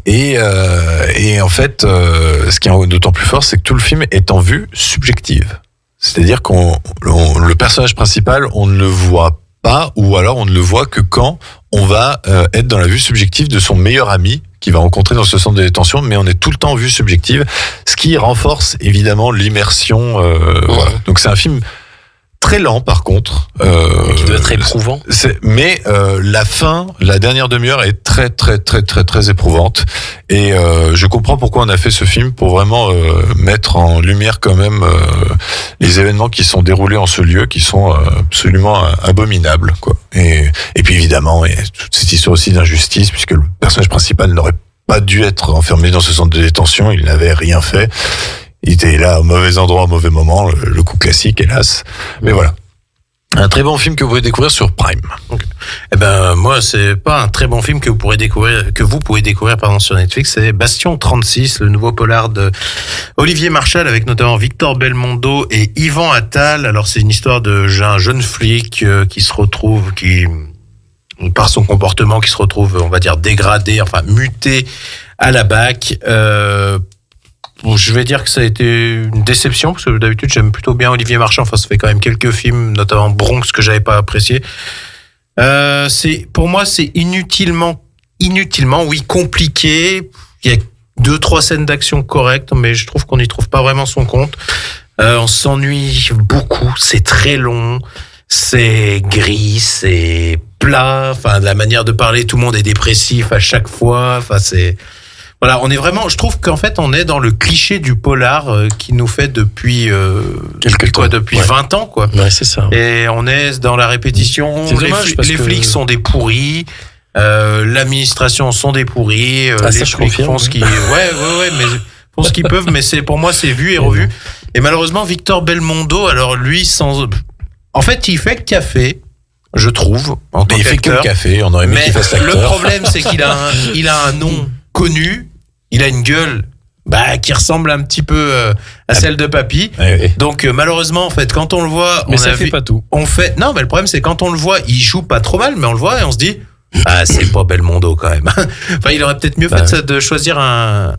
Et en fait, ce qui est d'autant plus fort, c'est que tout le film est en vue subjective. C'est-à-dire le personnage principal, on ne le voit pas, ou alors on ne le voit que quand on va être dans la vue subjective de son meilleur ami, qu'il va rencontrer dans ce centre de détention, mais on est tout le temps en vue subjective, ce qui renforce évidemment l'immersion. Voilà. Donc c'est un film très lent par contre, qui doit être éprouvant. Mais la fin, la dernière demi-heure est très très très très très éprouvante. Et je comprends pourquoi on a fait ce film, pour vraiment mettre en lumière quand même les événements qui sont déroulés en ce lieu, qui sont absolument abominables, quoi. Et puis évidemment, il y a toute cette histoire aussi d'injustice, puisque le personnage principal n'aurait pas dû être enfermé dans ce centre de détention, il n'avait rien fait. Il était là au mauvais endroit, au mauvais moment, le coup classique, hélas. Mais voilà. Un très bon film que vous pouvez découvrir sur Prime. Okay. Eh ben, moi, c'est pas un très bon film que vous pouvez découvrir, sur Netflix. C'est Bastion 36, le nouveau polar de Olivier Marchal, avec notamment Victor Belmondo et Yvan Attal. Alors, c'est une histoire d'un jeune flic qui se retrouve, par son comportement, qui se retrouve, on va dire, dégradé, enfin, muté à la BAC. Je vais dire que ça a été une déception, parce que d'habitude j'aime plutôt bien Olivier Marchal. Enfin, ça fait quand même quelques films, notamment Bronx, que j'avais pas apprécié. Pour moi, c'est inutilement, oui, compliqué. Il y a 2-3 scènes d'action correctes, mais je trouve qu'on n'y trouve pas vraiment son compte. On s'ennuie beaucoup, c'est très long, c'est gris, c'est plat. Enfin, la manière de parler, tout le monde est dépressif à chaque fois. Enfin, voilà, on est vraiment, je trouve qu'en fait, on est dans le cliché du polar qui nous fait depuis 20 ans, quoi. Ouais, c'est ça. Et on est dans la répétition. Les flics sont des pourris. L'administration sont des pourris. Les flics font ce qu'ils, mais font ce qu'ils peuvent. Mais pour moi, c'est vu et revu. Et malheureusement, Victor Belmondo, alors lui, en fait, il fait café. Je trouve, en tant qu'acteur. Il fait que le café, on aurait aimé qu'il fasse l'acteur. Le problème, c'est qu'il a un nom connu, il a une gueule qui ressemble un petit peu à celle de Papy. Oui. Donc malheureusement, en fait, quand on le voit, fait pas tout. Non, mais le problème, c'est quand on le voit, il joue pas trop mal, mais on le voit et on se dit, c'est pas Belmondo quand même. Enfin, il aurait peut-être mieux fait de choisir un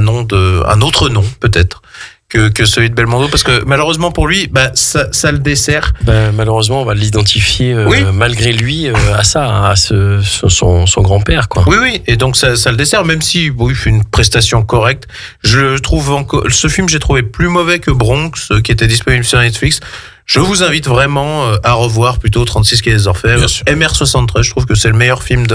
autre nom, peut-être, que celui de Belmondo, parce que malheureusement pour lui, ça le dessert. Malheureusement, on va l'identifier malgré lui à ça, à son grand-père, quoi. Oui, et donc ça le dessert, même si il fait une prestation correcte. Je trouve ce film, j'ai trouvé plus mauvais que Bronx, qui était disponible sur Netflix. Je vous invite vraiment à revoir plutôt 36 quai des Orfèvres. MR73, je trouve que c'est le meilleur film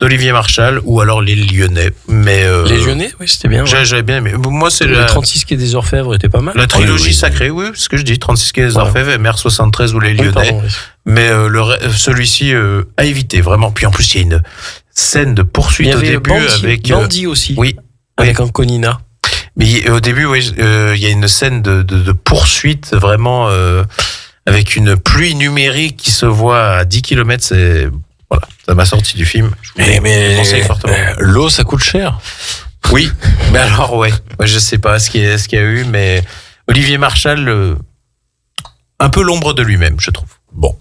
d'Olivier Marchal, ou alors Les Lyonnais. Mais Les Lyonnais, oui, c'était bien. J'avais bien aimé. Moi, c'est le 36 quai des Orfèvres était pas mal. La trilogie sacrée, oui, ce que je dis, 36 quai des Orfèvres, MR73 ou Les Lyonnais. Pardon, oui. Mais celui-ci à éviter vraiment. Puis en plus, il y a une scène de poursuite au début avec Bandy aussi. Oui, avec Anconina. Mais au début, il y a une scène de poursuite vraiment avec une pluie numérique qui se voit à 10 km. Ça m'a sorti du film. Mais l'eau, ça coûte cher. Oui, mais alors je sais pas ce qu'il y a eu, mais Olivier Marchal, un peu l'ombre de lui-même, je trouve. Bon.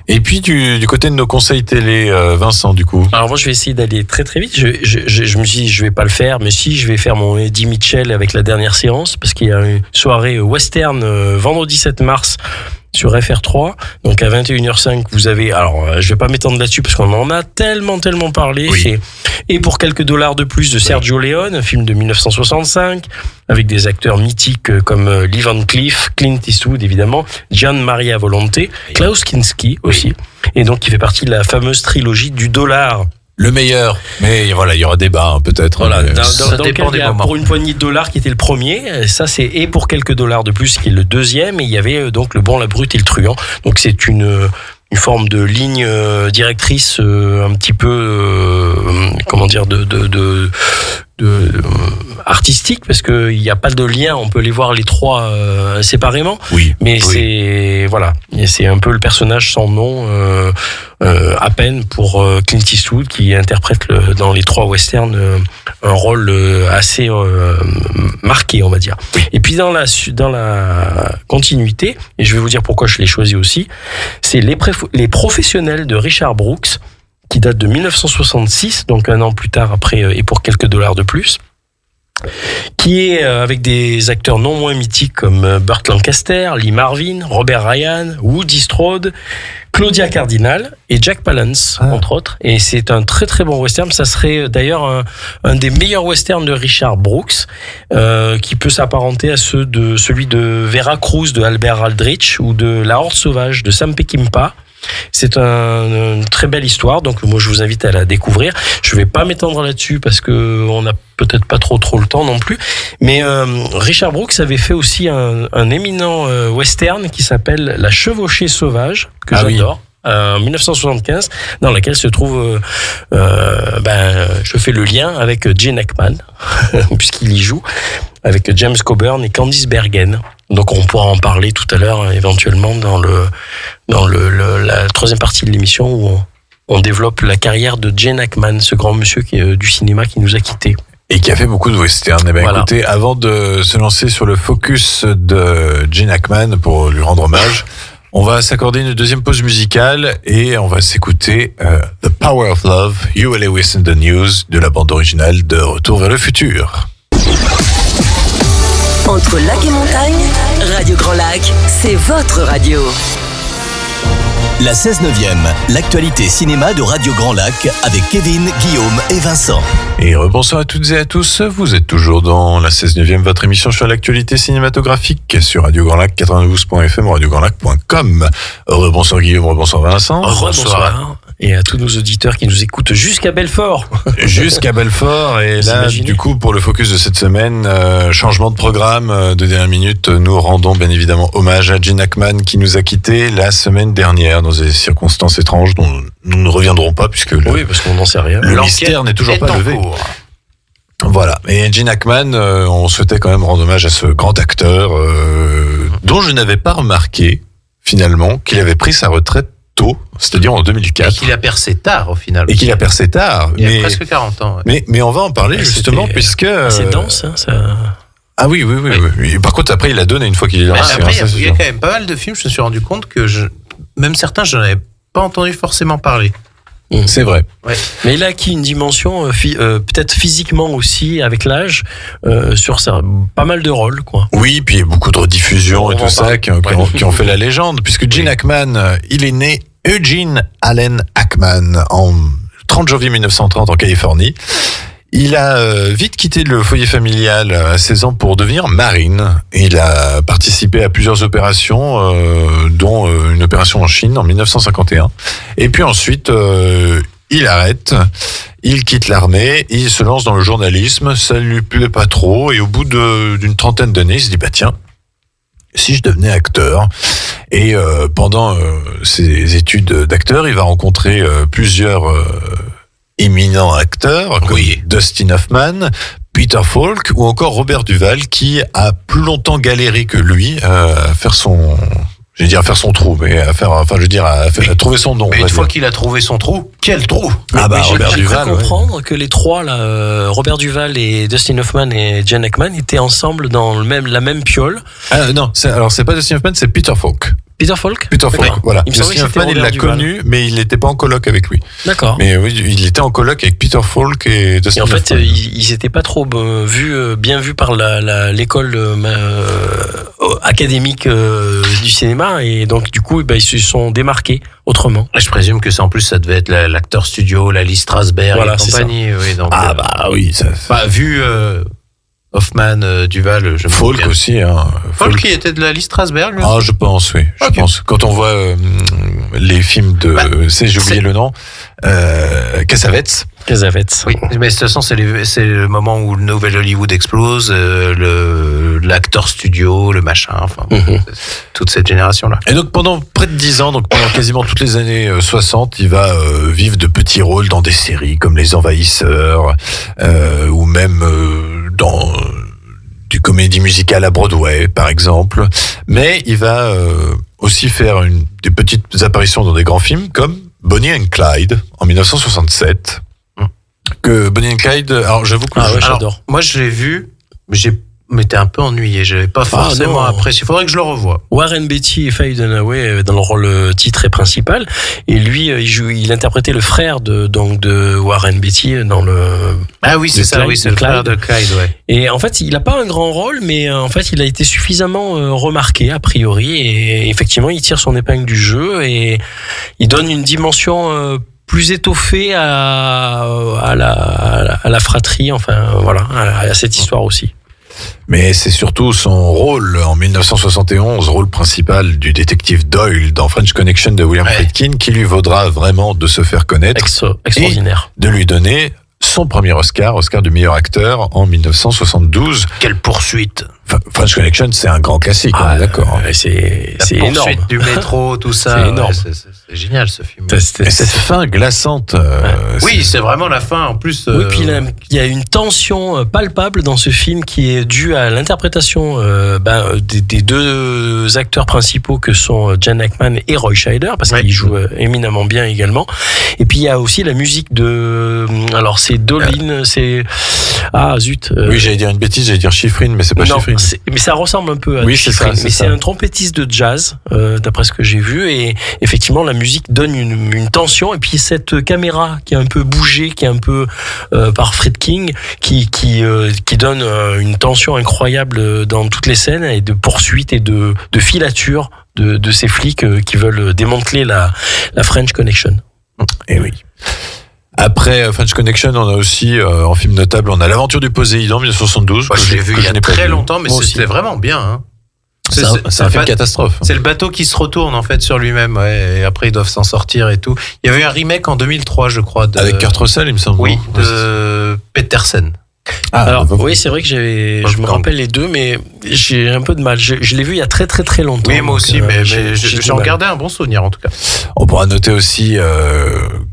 Et puis du côté de nos conseils télé, Vincent, du coup. Alors moi, je vais essayer d'aller très très vite. Je me suis dit, je vais pas le faire, mais si, je vais faire mon Eddie Mitchell avec la dernière séance, parce qu'il y a une soirée western vendredi 7 mars sur FR3, donc à 21h05 vous avez, alors je vais pas m'étendre là-dessus parce qu'on en a tellement parlé, oui. Et pour quelques dollars de plus de Sergio Leone, un film de 1965 avec des acteurs mythiques comme Lee Van Cleef, Clint Eastwood évidemment, Gian Maria Volonte, Klaus Kinski aussi, et donc qui fait partie de la fameuse trilogie du dollar. Le meilleur, mais voilà, il y aura débat peut-être. Voilà, dans lequel il y a pour une poignée de dollars qui était le premier, ça c'est et pour quelques dollars de plus qui est le deuxième, et il y avait donc le bon, la brute et le truand. Donc c'est une forme de ligne directrice un petit peu comment dire de artistique, parce que il n'y a pas de lien, on peut les voir les trois séparément. Oui. Mais c'est voilà, c'est un peu le personnage sans nom à peine pour Clint Eastwood qui interprète dans les trois westerns un rôle assez marqué, on va dire. Et puis dans la continuité, et je vais vous dire pourquoi je l'ai choisi aussi, c'est les professionnels de Richard Brooks, qui date de 1966, donc un an plus tard après, et pour quelques dollars de plus. qui est avec des acteurs non moins mythiques comme Burt Lancaster, Lee Marvin, Robert Ryan, Woody Strode, Claudia Cardinal et Jack Palance, entre autres. Et c'est un très très bon western. Ça serait d'ailleurs un des meilleurs westerns de Richard Brooks, qui peut s'apparenter à celui de Vera Cruz de Albert Aldrich ou de La Horde Sauvage de Sam Peckinpah. C'est une très belle histoire, donc moi je vous invite à la découvrir. Je vais pas m'étendre là-dessus parce que on n'a peut-être pas trop le temps non plus. Mais Richard Brooks avait fait aussi un éminent western qui s'appelle La Chevauchée Sauvage, que j'adore. En 1975, dans laquelle se trouve, je fais le lien avec Gene Hackman, puisqu'il y joue, avec James Coburn et Candice Bergen. Donc on pourra en parler tout à l'heure, éventuellement, dans la troisième partie de l'émission, où on développe la carrière de Gene Hackman, ce grand monsieur du cinéma qui nous a quittés. Et qui a fait beaucoup de westerns. Eh bien, voilà. Écoutez, avant de se lancer sur le focus de Gene Hackman, pour lui rendre hommage, on va s'accorder une deuxième pause musicale et on va s'écouter The Power of Love, Huey Lewis and the News, de la bande originale de Retour vers le futur. Entre lac et montagne, Radio Grand Lac, c'est votre radio. La 16/9e, l'actualité cinéma de Radio Grand Lac avec Kevin, Guillaume et Vincent. Et bonsoir à toutes et à tous, vous êtes toujours dans la 16/9e, votre émission sur l'actualité cinématographique sur Radio Grand Lac 92.fm, radiograndlac.com. Bonsoir Guillaume, bonsoir Vincent. Bonsoir. Et à tous nos auditeurs qui nous écoutent jusqu'à Belfort. Jusqu'à Belfort. Et là, du coup, pour le focus de cette semaine, changement de programme de dernière minute, nous rendons bien évidemment hommage à Gene Hackman qui nous a quittés la semaine dernière dans des circonstances étranges dont nous ne reviendrons pas puisque parce qu'on n'en sait rien. Le mystère n'est toujours pas levé. Voilà. Et Gene Hackman, on souhaitait quand même rendre hommage à ce grand acteur dont je n'avais pas remarqué finalement qu'il avait pris sa retraite tôt, c'est-à-dire en 2004. Et qu'il a percé tard au final. Et qu'il a percé tard. Il a presque 40 ans. Ouais. Mais on va en parler justement puisque... C'est dense, hein, ça... Ah oui. Par contre, après, il la donne une fois qu'il est lancé. Après, il y a quand même pas mal de films, je me suis rendu compte que même certains, je n'en avais pas entendu forcément parler. C'est vrai. Ouais. Mais il a acquis une dimension, peut-être physiquement aussi, avec l'âge, sur ça, pas mal de rôles, quoi. Oui, puis il y a beaucoup de rediffusions et tout ça qui ont fait la légende, puisque Gene Hackman, il est né Eugene Allen Hackman en 30 janvier 1930 en Californie. Il a vite quitté le foyer familial à 16 ans pour devenir marine. Il a participé à plusieurs opérations, dont une opération en Chine en 1951. Et puis ensuite, il arrête, il quitte l'armée, il se lance dans le journalisme, ça lui plaît pas trop. Et au bout d'une trentaine d'années, il se dit, tiens, si je devenais acteur. Et pendant ses études d'acteur, il va rencontrer plusieurs... éminents acteurs comme Dustin Hoffman, Peter Falk ou encore Robert Duvall qui a plus longtemps galéré que lui à faire son trou, mais à trouver son nom. Mais une fois qu'il a trouvé son trou, quel trou! Robert Duvall. J'ai comprendre que les trois là, Robert Duvall et Dustin Hoffman et Gene Hackman étaient ensemble dans la même piole. Non, c'est pas Dustin Hoffman, c'est Peter Falk. Peter Falk, voilà. Dustin Hoffman, il l'a connu, mais il n'était pas en coloc avec lui. D'accord. Mais oui, il était en coloc avec Peter Falk et Dustin Hoffman. Et en fait, ils n'étaient pas trop bien vus par l'école académique du cinéma, et donc du coup, ils se sont démarqués autrement. Je présume que ça, en plus, ça devait être l'acteur studio, la Lee Strasberg et compagnie. Oui, donc, vu... Hoffman, Duval, Falk aussi. Falk qui était de la Lee Strasberg. Ah, je pense, oui. Je pense. Quand on voit les films de, j'ai oublié le nom, Cassavetes. Oui. Mais de toute façon, c'est le moment où le nouvel Hollywood explose, l'acteur studio, le machin, enfin, toute cette génération-là. Et donc pendant près de 10 ans, donc pendant quasiment toutes les années 60, il va vivre de petits rôles dans des séries comme Les Envahisseurs, ou même dans du comédie musicale à Broadway, par exemple. Mais il va aussi faire des petites apparitions dans des grands films comme Bonnie and Clyde en 1967. Que Bonnie and Clyde, alors j'avoue que j'adore. Moi je l'ai vu, m'était un peu ennuyé. J'avais pas forcément apprécié. Il faudrait que je le revoie. Warren Beatty et Faye Dunaway dans le rôle titre et principal. Et lui, il interprétait le frère de Warren Beatty dans le. Ah oui, c'est ça. Clyde, oui, c'est le frère de Clyde. Ouais. Et en fait, il a pas un grand rôle, mais en fait, il a été suffisamment remarqué a priori. Et effectivement, il tire son épingle du jeu et il donne une dimension plus étoffée à la fratrie. Enfin, voilà, à cette histoire aussi. Mais c'est surtout son rôle en 1971, rôle principal du détective Doyle dans French Connection de William Friedkin, qui lui vaudra vraiment de se faire connaître. Extraordinaire. Et de lui donner son premier Oscar du meilleur acteur en 1972. Quelle poursuite! French Connection, c'est un grand classique, on est d'accord. C'est énorme. La poursuite du métro, tout ça. C'est énorme. C'est génial, ce film. Et cette fin glaçante. Oui, c'est vraiment la fin, en plus. Oui, puis il y a une tension palpable dans ce film qui est due à l'interprétation des deux acteurs principaux que sont Gene Hackman et Roy Scheider, parce qu'ils jouent éminemment bien également. Et puis il y a aussi la musique de... Alors c'est Dolin, c'est... Ah zut. Oui, j'allais dire une bêtise, j'allais dire Schifrin, mais c'est pas Schifrin. Mais ça ressemble un peu à Schifrin. Mais c'est un trompettiste de jazz, d'après ce que j'ai vu. Et effectivement, la musique donne une tension. Et puis cette caméra qui est un peu bougée, qui est un peu par Friedkin, qui donne une tension incroyable dans toutes les scènes, et de poursuite et de filature de ces flics qui veulent démanteler la French Connection. Et oui. Après French Connection, on a aussi, en film notable, on a L'Aventure du Poséidon, 1972. Moi, je l'ai vu il y a très longtemps, mais c'était vraiment bien. Hein. C'est un film catastrophe. C'est le bateau qui se retourne en fait sur lui-même, et après ils doivent s'en sortir et tout. Il y avait un remake en 2003, je crois. Avec Kurt Russell, il me semble. Oui, de Petersen. Alors oui, c'est vrai que je me rappelle les deux, mais j'ai un peu de mal. Je l'ai vu il y a très très très longtemps. Oui, moi aussi, mais j'en gardais un bon souvenir en tout cas. On pourra noter aussi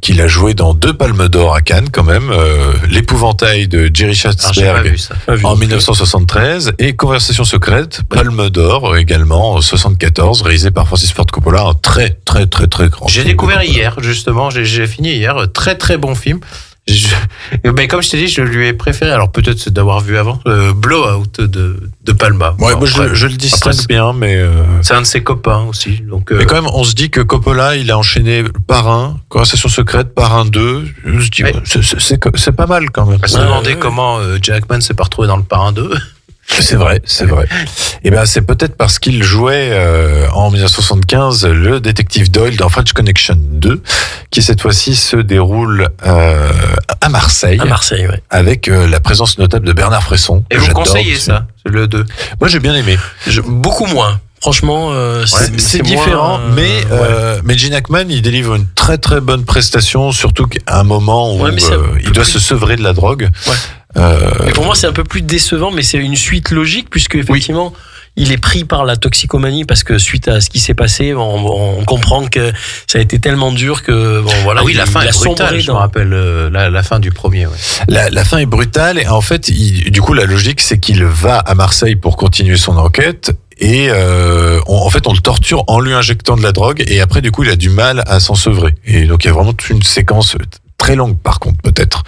qu'il a joué dans 2 Palmes d'Or à Cannes quand même, L'Épouvantail de Jerry Schatzberg en 1973 et Conversation secrète, Palme d'Or également en 74, réalisé par Francis Ford Coppola, un très très très très grand. J'ai découvert hier justement, j'ai fini hier, très très bon film. Mais comme je t'ai dit, je lui ai préféré, alors peut-être c'est d'avoir vu avant, Blowout de Palma. Ouais, moi je le distingue bien, mais c'est un de ses copains aussi. Donc, mais quand même, on se dit que Coppola, il a enchaîné Parrain, Conversation secrète, Parrain 2. Je se dis, c'est pas mal quand même. On se demandait comment Jackman s'est pas retrouvé dans le Parrain 2. C'est vrai, c'est vrai. Et ben c'est peut-être parce qu'il jouait en 1975 le détective Doyle dans French Connection 2, qui cette fois-ci se déroule à Marseille. À Marseille, ouais. Avec la présence notable de Bernard Fresson. Et vous conseillez ça, le 2? Moi j'ai bien aimé. Beaucoup moins. Franchement, c'est différent, mais Gene Hackman, il délivre une très très bonne prestation, surtout qu'à un moment où il doit se sevrer de la drogue. Ouais. Mais pour moi, c'est un peu plus décevant, mais c'est une suite logique, puisque effectivement, il est pris par la toxicomanie, parce que suite à ce qui s'est passé, on comprend que ça a été tellement dur que la fin est brutale. Je me rappelle la fin du premier. Ouais. La fin est brutale, et en fait, du coup, la logique, c'est qu'il va à Marseille pour continuer son enquête. Et en fait, on le torture en lui injectant de la drogue, et après, du coup, il a du mal à s'en sevrer. Et donc, il y a vraiment toute une séquence très longue, par contre, peut-être.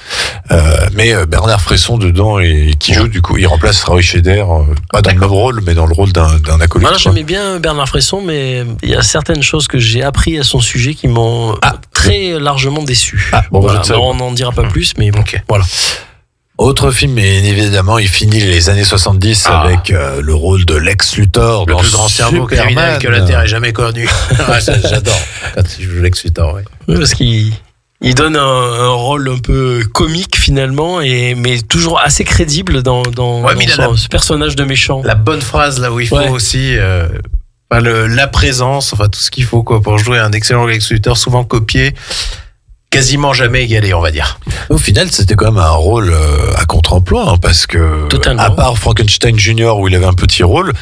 Mais Bernard Fresson dedans, et qui joue, du coup, il remplace Roy Scheider, pas dans le même rôle, mais dans le rôle d'un acolyte. Moi, j'aimais bien Bernard Fresson, mais il y a certaines choses que j'ai appris à son sujet qui m'ont très largement déçu. On n'en dira pas plus, mais bon, voilà. Autre film, mais évidemment, il finit les années 70 avec le rôle de Lex Luthor, le plus grand cerveau criminel que la Terre ait jamais connu. J'adore quand il joue Lex Luthor. Oui, parce qu'il donne un rôle un peu comique finalement, mais toujours assez crédible dans ce personnage de méchant. La bonne phrase là où il faut aussi la présence, enfin tout ce qu'il faut pour jouer un excellent Lex Luthor, souvent copié. Quasiment jamais égalé, on va dire. Au final, c'était quand même un rôle à contre-emploi, parce que, à part Frankenstein Jr., où il avait un petit rôle,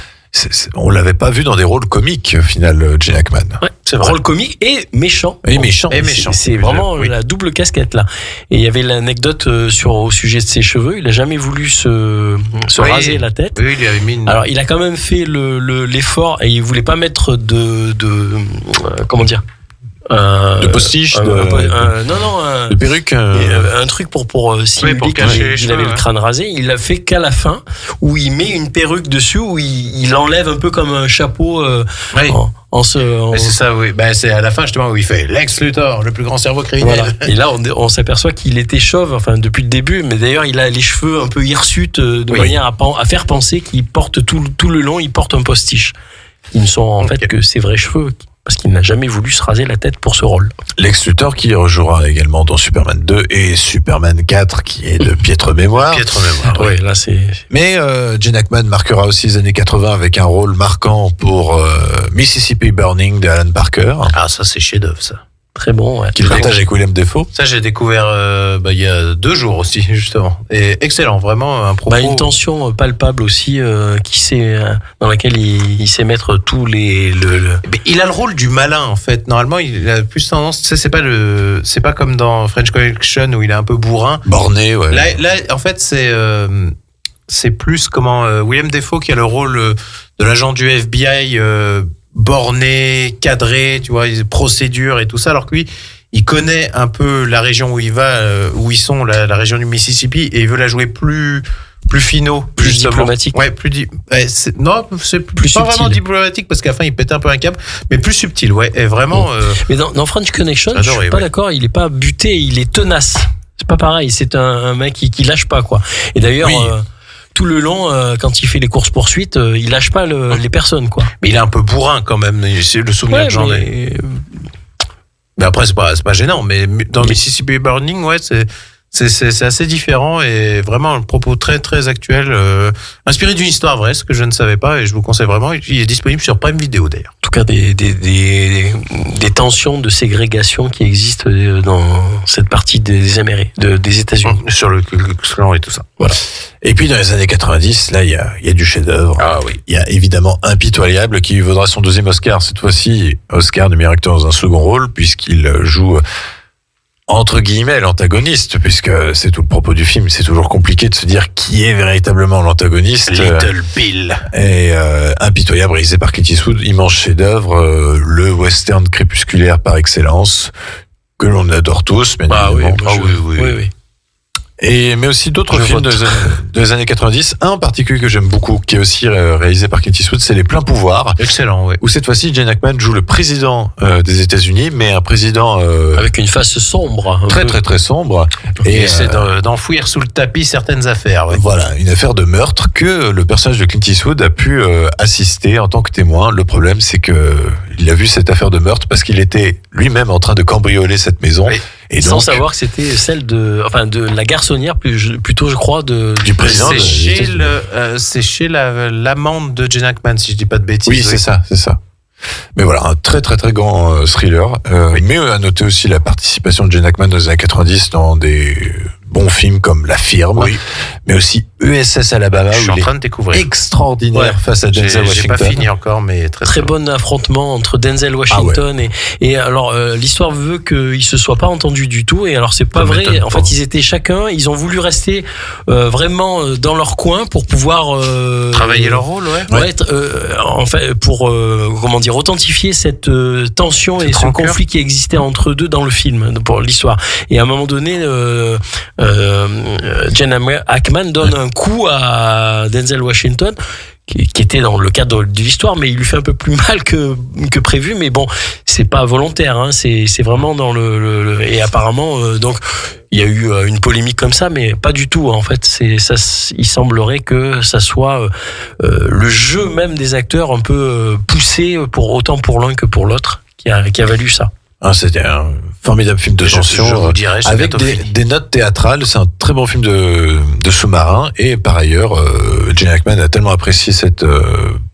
on l'avait pas vu dans des rôles comiques, au final, Gene Hackman. Ouais, c'est vrai. Rôle comique et méchant. Et méchant. C'est vraiment la double casquette, là. Et il y avait l'anecdote au sujet de ses cheveux. Il a jamais voulu se raser la tête. Oui, il avait mis Alors, il a quand même fait l'effort, et il voulait pas mettre comment dire, de postiche, de perruque, un truc pour simuler qu'il avait le crâne rasé. Il l'a fait qu'à la fin, où il met une perruque dessus, où il enlève un peu comme un chapeau. C'est ça, oui. C'est à la fin justement où il fait Lex Luthor, le plus grand cerveau criminel. Voilà. Et là, on s'aperçoit qu'il était chauve, enfin depuis le début, mais d'ailleurs il a les cheveux un peu hirsutes de manière à faire penser qu'il porte tout le long, il porte un postiche. Ils ne sont en fait que ses vrais cheveux, parce qu'il n'a jamais voulu se raser la tête pour ce rôle. Lex Luthor qui rejouera également dans Superman 2 et Superman 4 qui est de piètre mémoire. Oui, là c'est... Mais Gene Hackman marquera aussi les années 80 avec un rôle marquant pour Mississippi Burning de Alan Parker. Ah, ça c'est chef-d'œuvre ça. Très bon, ouais. Qu'il partage avec Willem Dafoe. Ça, j'ai découvert il y a 2 jours aussi, justement. Et excellent, vraiment un propos. Une tension palpable aussi, dans laquelle il sait mettre tous les. Mais il a le rôle du malin, en fait. Normalement, il a plus tendance. Tu sais, c'est pas comme dans French Connection où il est un peu bourrin. Borné, ouais. Là en fait, c'est plus Willem Dafoe qui a le rôle de l'agent du FBI. Borné, cadré, tu vois, procédures et tout ça, alors que lui, il connaît un peu la région où il va, où ils sont, la région du Mississippi, et il veut la jouer plus finaux, plus diplomatique. Ouais, c'est plus pas vraiment diplomatique parce qu'à la fin il pète un peu un câble, mais plus subtil, ouais, et vraiment. Mais dans French Connection, je suis pas d'accord, il est pas buté, il est tenace. C'est pas pareil, c'est un mec qui lâche pas, quoi. Et d'ailleurs. Tout le long, quand il fait les courses-poursuites, il lâche pas les personnes, quoi. Mais il est un peu bourrin quand même, c'est le souvenir que j'en ai. Mais après, c'est pas gênant, mais dans Mississippi Burning, ouais, c'est assez différent et vraiment un propos très très actuel, inspiré d'une histoire vraie, ce que je ne savais pas et je vous conseille vraiment. Il est disponible sur Prime Video d'ailleurs. En tout cas, des tensions de ségrégation qui existent dans cette partie des États-Unis. Sur le clan et tout ça. Voilà. Et puis dans les années 90, là, il y a du chef-d'œuvre. Ah oui. Il y a évidemment Impitoyable qui vaudra son 2e Oscar. Cette fois-ci, Oscar du meilleur acteur dans un second rôle, puisqu'il joue entre guillemets l'antagoniste, puisque c'est tout le propos du film. C'est toujours compliqué de se dire qui est véritablement l'antagoniste. Little Bill. Et Impitoyable, réalisé par Clint Eastwood, immense chef-d'œuvre, le western crépusculaire par excellence, que l'on adore tous, bien évidemment. Oui. Mais aussi d'autres films des années 90. Un en particulier que j'aime beaucoup, qui est aussi réalisé par Clint Eastwood, c'est Les Pleins Pouvoirs. Excellent, oui. Où cette fois-ci, Gene Hackman joue le président des États-Unis, mais un président avec une face sombre, très sombre. Et essaie d'enfouir sous le tapis certaines affaires. Ouais. Voilà, une affaire de meurtre que le personnage de Clint Eastwood a pu assister en tant que témoin. Le problème, c'est que il a vu cette affaire de meurtre parce qu'il était lui-même en train de cambrioler cette maison. Oui. Et sans savoir que c'était celle de la garçonnière plutôt, je crois, du président. C'est chez l'amante de Gene Hackman, si je dis pas de bêtises. Oui, c'est ça. Mais voilà, un très très très grand thriller. Mais à noter aussi la participation de Gene Hackman dans les années 90 dans des bons films comme La Firme, mais aussi USS Alabama, je suis en train de découvrir. Extraordinaire face à Denzel Washington. J'ai pas fini encore, mais très bon affrontement entre Denzel Washington et alors l'histoire veut qu'ils se soient pas entendus du tout, et alors c'est pas vrai. En fait, ils étaient ils ont voulu rester vraiment dans leur coin pour pouvoir travailler leur rôle, en fait, pour authentifier cette tension et ce conflit qui existait entre eux deux dans le film pour l'histoire. Et à un moment donné, Gene Hackman donne un coup à Denzel Washington qui était dans le cadre de l'histoire, mais il lui fait un peu plus mal que prévu, mais bon, c'est pas volontaire, hein, c'est vraiment dans et apparemment donc il y a eu une polémique comme ça, mais pas du tout, en fait. Il semblerait que ça soit le jeu même des acteurs un peu poussé autant pour l'un que pour l'autre qui a valu ça. C'était un formidable film de tension avec des notes théâtrales. C'est un très bon film de sous-marin, et par ailleurs Gene Hackman a tellement apprécié cette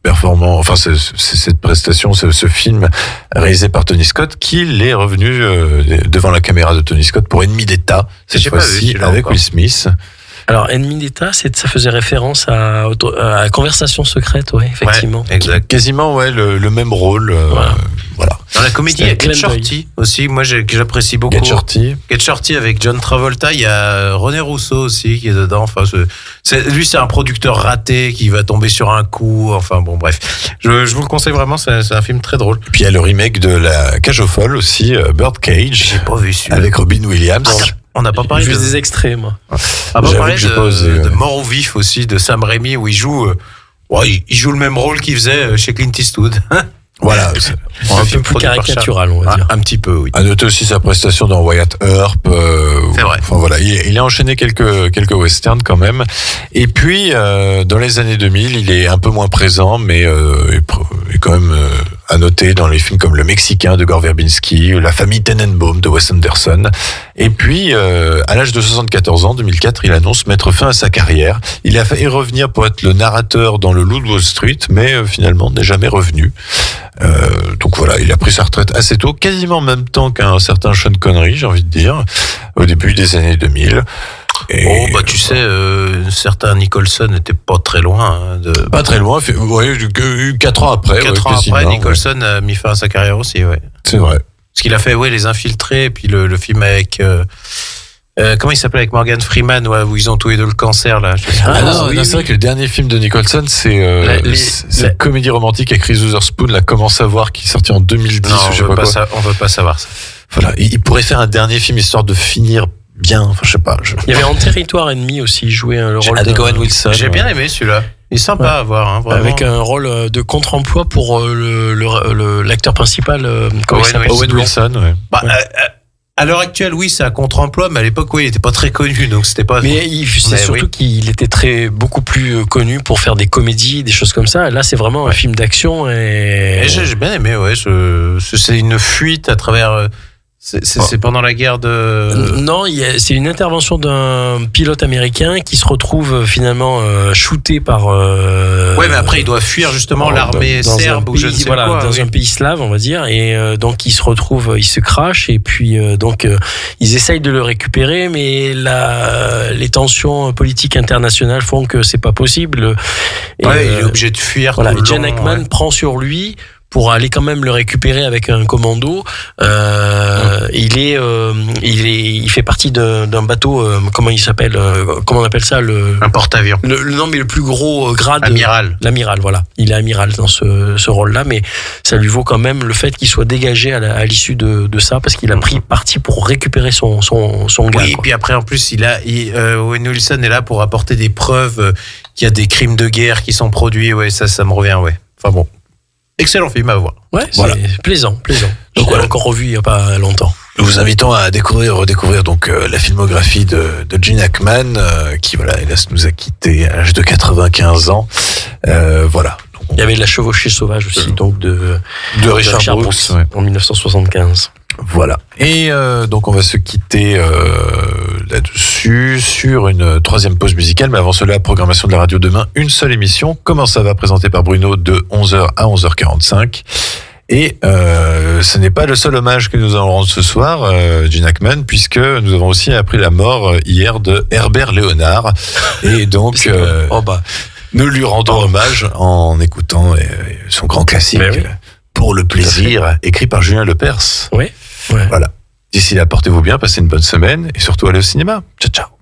performance, cette prestation, ce film réalisé par Tony Scott, qu'il est revenu devant la caméra de Tony Scott pour Ennemi d'État, cette fois-ci avec Will Smith. Alors, Ennemi d'État, ça faisait référence à Conversation secrète, effectivement. Ouais, exact. Quasiment, le même rôle. Voilà. Dans la comédie, il y a Get Shorty aussi, moi que j'apprécie beaucoup. Get Shorty avec John Travolta, il y a René Rousseau aussi qui est dedans. Enfin, lui, c'est un producteur raté qui va tomber sur un coup. Enfin bon, bref. Je vous le conseille vraiment, c'est un film très drôle. Puis il y a le remake de La Cage aux Folles aussi, Birdcage. J'ai pas vu celui-là. Avec Robin Williams. On n'a pas parlé juste des extraits, moi. On n'a pas parlé de Mort au vif aussi, de Sam Raimi, où il joue le même rôle qu'il faisait chez Clint Eastwood. Voilà, un peu plus caricatural, on va dire. Un petit peu, oui. À noter aussi sa prestation dans Wyatt Earp. C'est vrai. Enfin voilà, il a enchaîné quelques westerns quand même. Et puis dans les années 2000, il est un peu moins présent, mais est quand même à noter dans les films comme Le Mexicain de Gore Verbinski, La Famille Tenenbaum de Wes Anderson. Et puis à l'âge de 74 ans, 2004, il annonce mettre fin à sa carrière. Il a failli revenir pour être le narrateur dans Le Loup de Wall Street, mais finalement n'est jamais revenu. Donc voilà, il a pris sa retraite assez tôt, quasiment en même temps qu'un certain Sean Connery, j'ai envie de dire, au début des années 2000. Et tu sais, certain Nicholson n'était pas très loin. Pas très loin, 4 ans après. 4 ans après, Nicholson a mis fin à sa carrière aussi, ouais. C'est vrai. Parce qu'il a fait, Les Infiltrés, puis le film avec... comment il s'appelait avec Morgan Freeman, où ils ont tous les deux le cancer, là. C'est vrai que le dernier film de Nicholson, c'est la comédie romantique avec Reese Witherspoon, là, Comment savoir, qui est sorti en 2010. Non, on veut pas savoir ça. Voilà, il pourrait faire un dernier film histoire de finir bien. Enfin, je sais pas. Il y avait En territoire ennemi aussi, il jouait le rôle avec Owen Wilson. J'ai bien aimé celui-là. Il est sympa à voir, hein, vraiment. Avec un rôle de contre-emploi pour l'acteur principal, Owen Wilson. Ouais. À l'heure actuelle, oui, c'est un contre-emploi, mais à l'époque, il était pas très connu, donc c'était pas. Mais c'est surtout qu'il était beaucoup plus connu pour faire des comédies, des choses comme ça. Là, c'est vraiment un film d'action et j'ai bien aimé, c'est une fuite à travers. C'est pendant la guerre de... Non, c'est une intervention d'un pilote américain qui se retrouve finalement shooté par... mais après il doit fuir justement l'armée serbe ou je ne sais quoi. Dans un pays slave, on va dire. Et donc il se crache et puis donc ils essayent de le récupérer, mais les tensions politiques internationales font que c'est pas possible. Et il est obligé de fuir. Voilà, Gene Hackman prend sur lui pour aller quand même le récupérer avec un commando. Il fait partie d'un bateau, comment il s'appelle, comment on appelle ça, un porte-avions. Non, mais le plus gros grade. Amiral. L'amiral, voilà. Il est amiral dans ce rôle-là, mais ça lui vaut quand même le fait qu'il soit dégagé à l'issue de ça, parce qu'il a pris parti pour récupérer son gars. Oui, et puis après, en plus, Owen Wilson est là pour apporter des preuves qu'il y a des crimes de guerre qui sont produits. Ouais, ça me revient, ouais. Enfin bon. Excellent film à voir. Ouais, c'est plaisant. Donc on l'a encore revu il n'y a pas longtemps. Nous vous invitons à redécouvrir donc la filmographie de Gene Hackman, qui hélas nous a quittés à l'âge de 95 ans. Voilà. Il y avait La Chevauchée sauvage aussi, donc de Richard Brooks en 1975. Voilà. Et donc on va se quitter là-dessus sur une troisième pause musicale. Mais avant cela, programmation de la radio demain, une seule émission. Comment ça va, présentée par Bruno de 11h à 11h45. Et ce n'est pas le seul hommage que nous allons rendre ce soir, Gene Hackman, puisque nous avons aussi appris la mort hier de Herbert Léonard. Et donc, nous lui rendons hommage en écoutant son grand classique, Pour le plaisir, écrit par Julien Lepers. Oui. Voilà. D'ici là, portez-vous bien, passez une bonne semaine et surtout allez au cinéma. Ciao, ciao.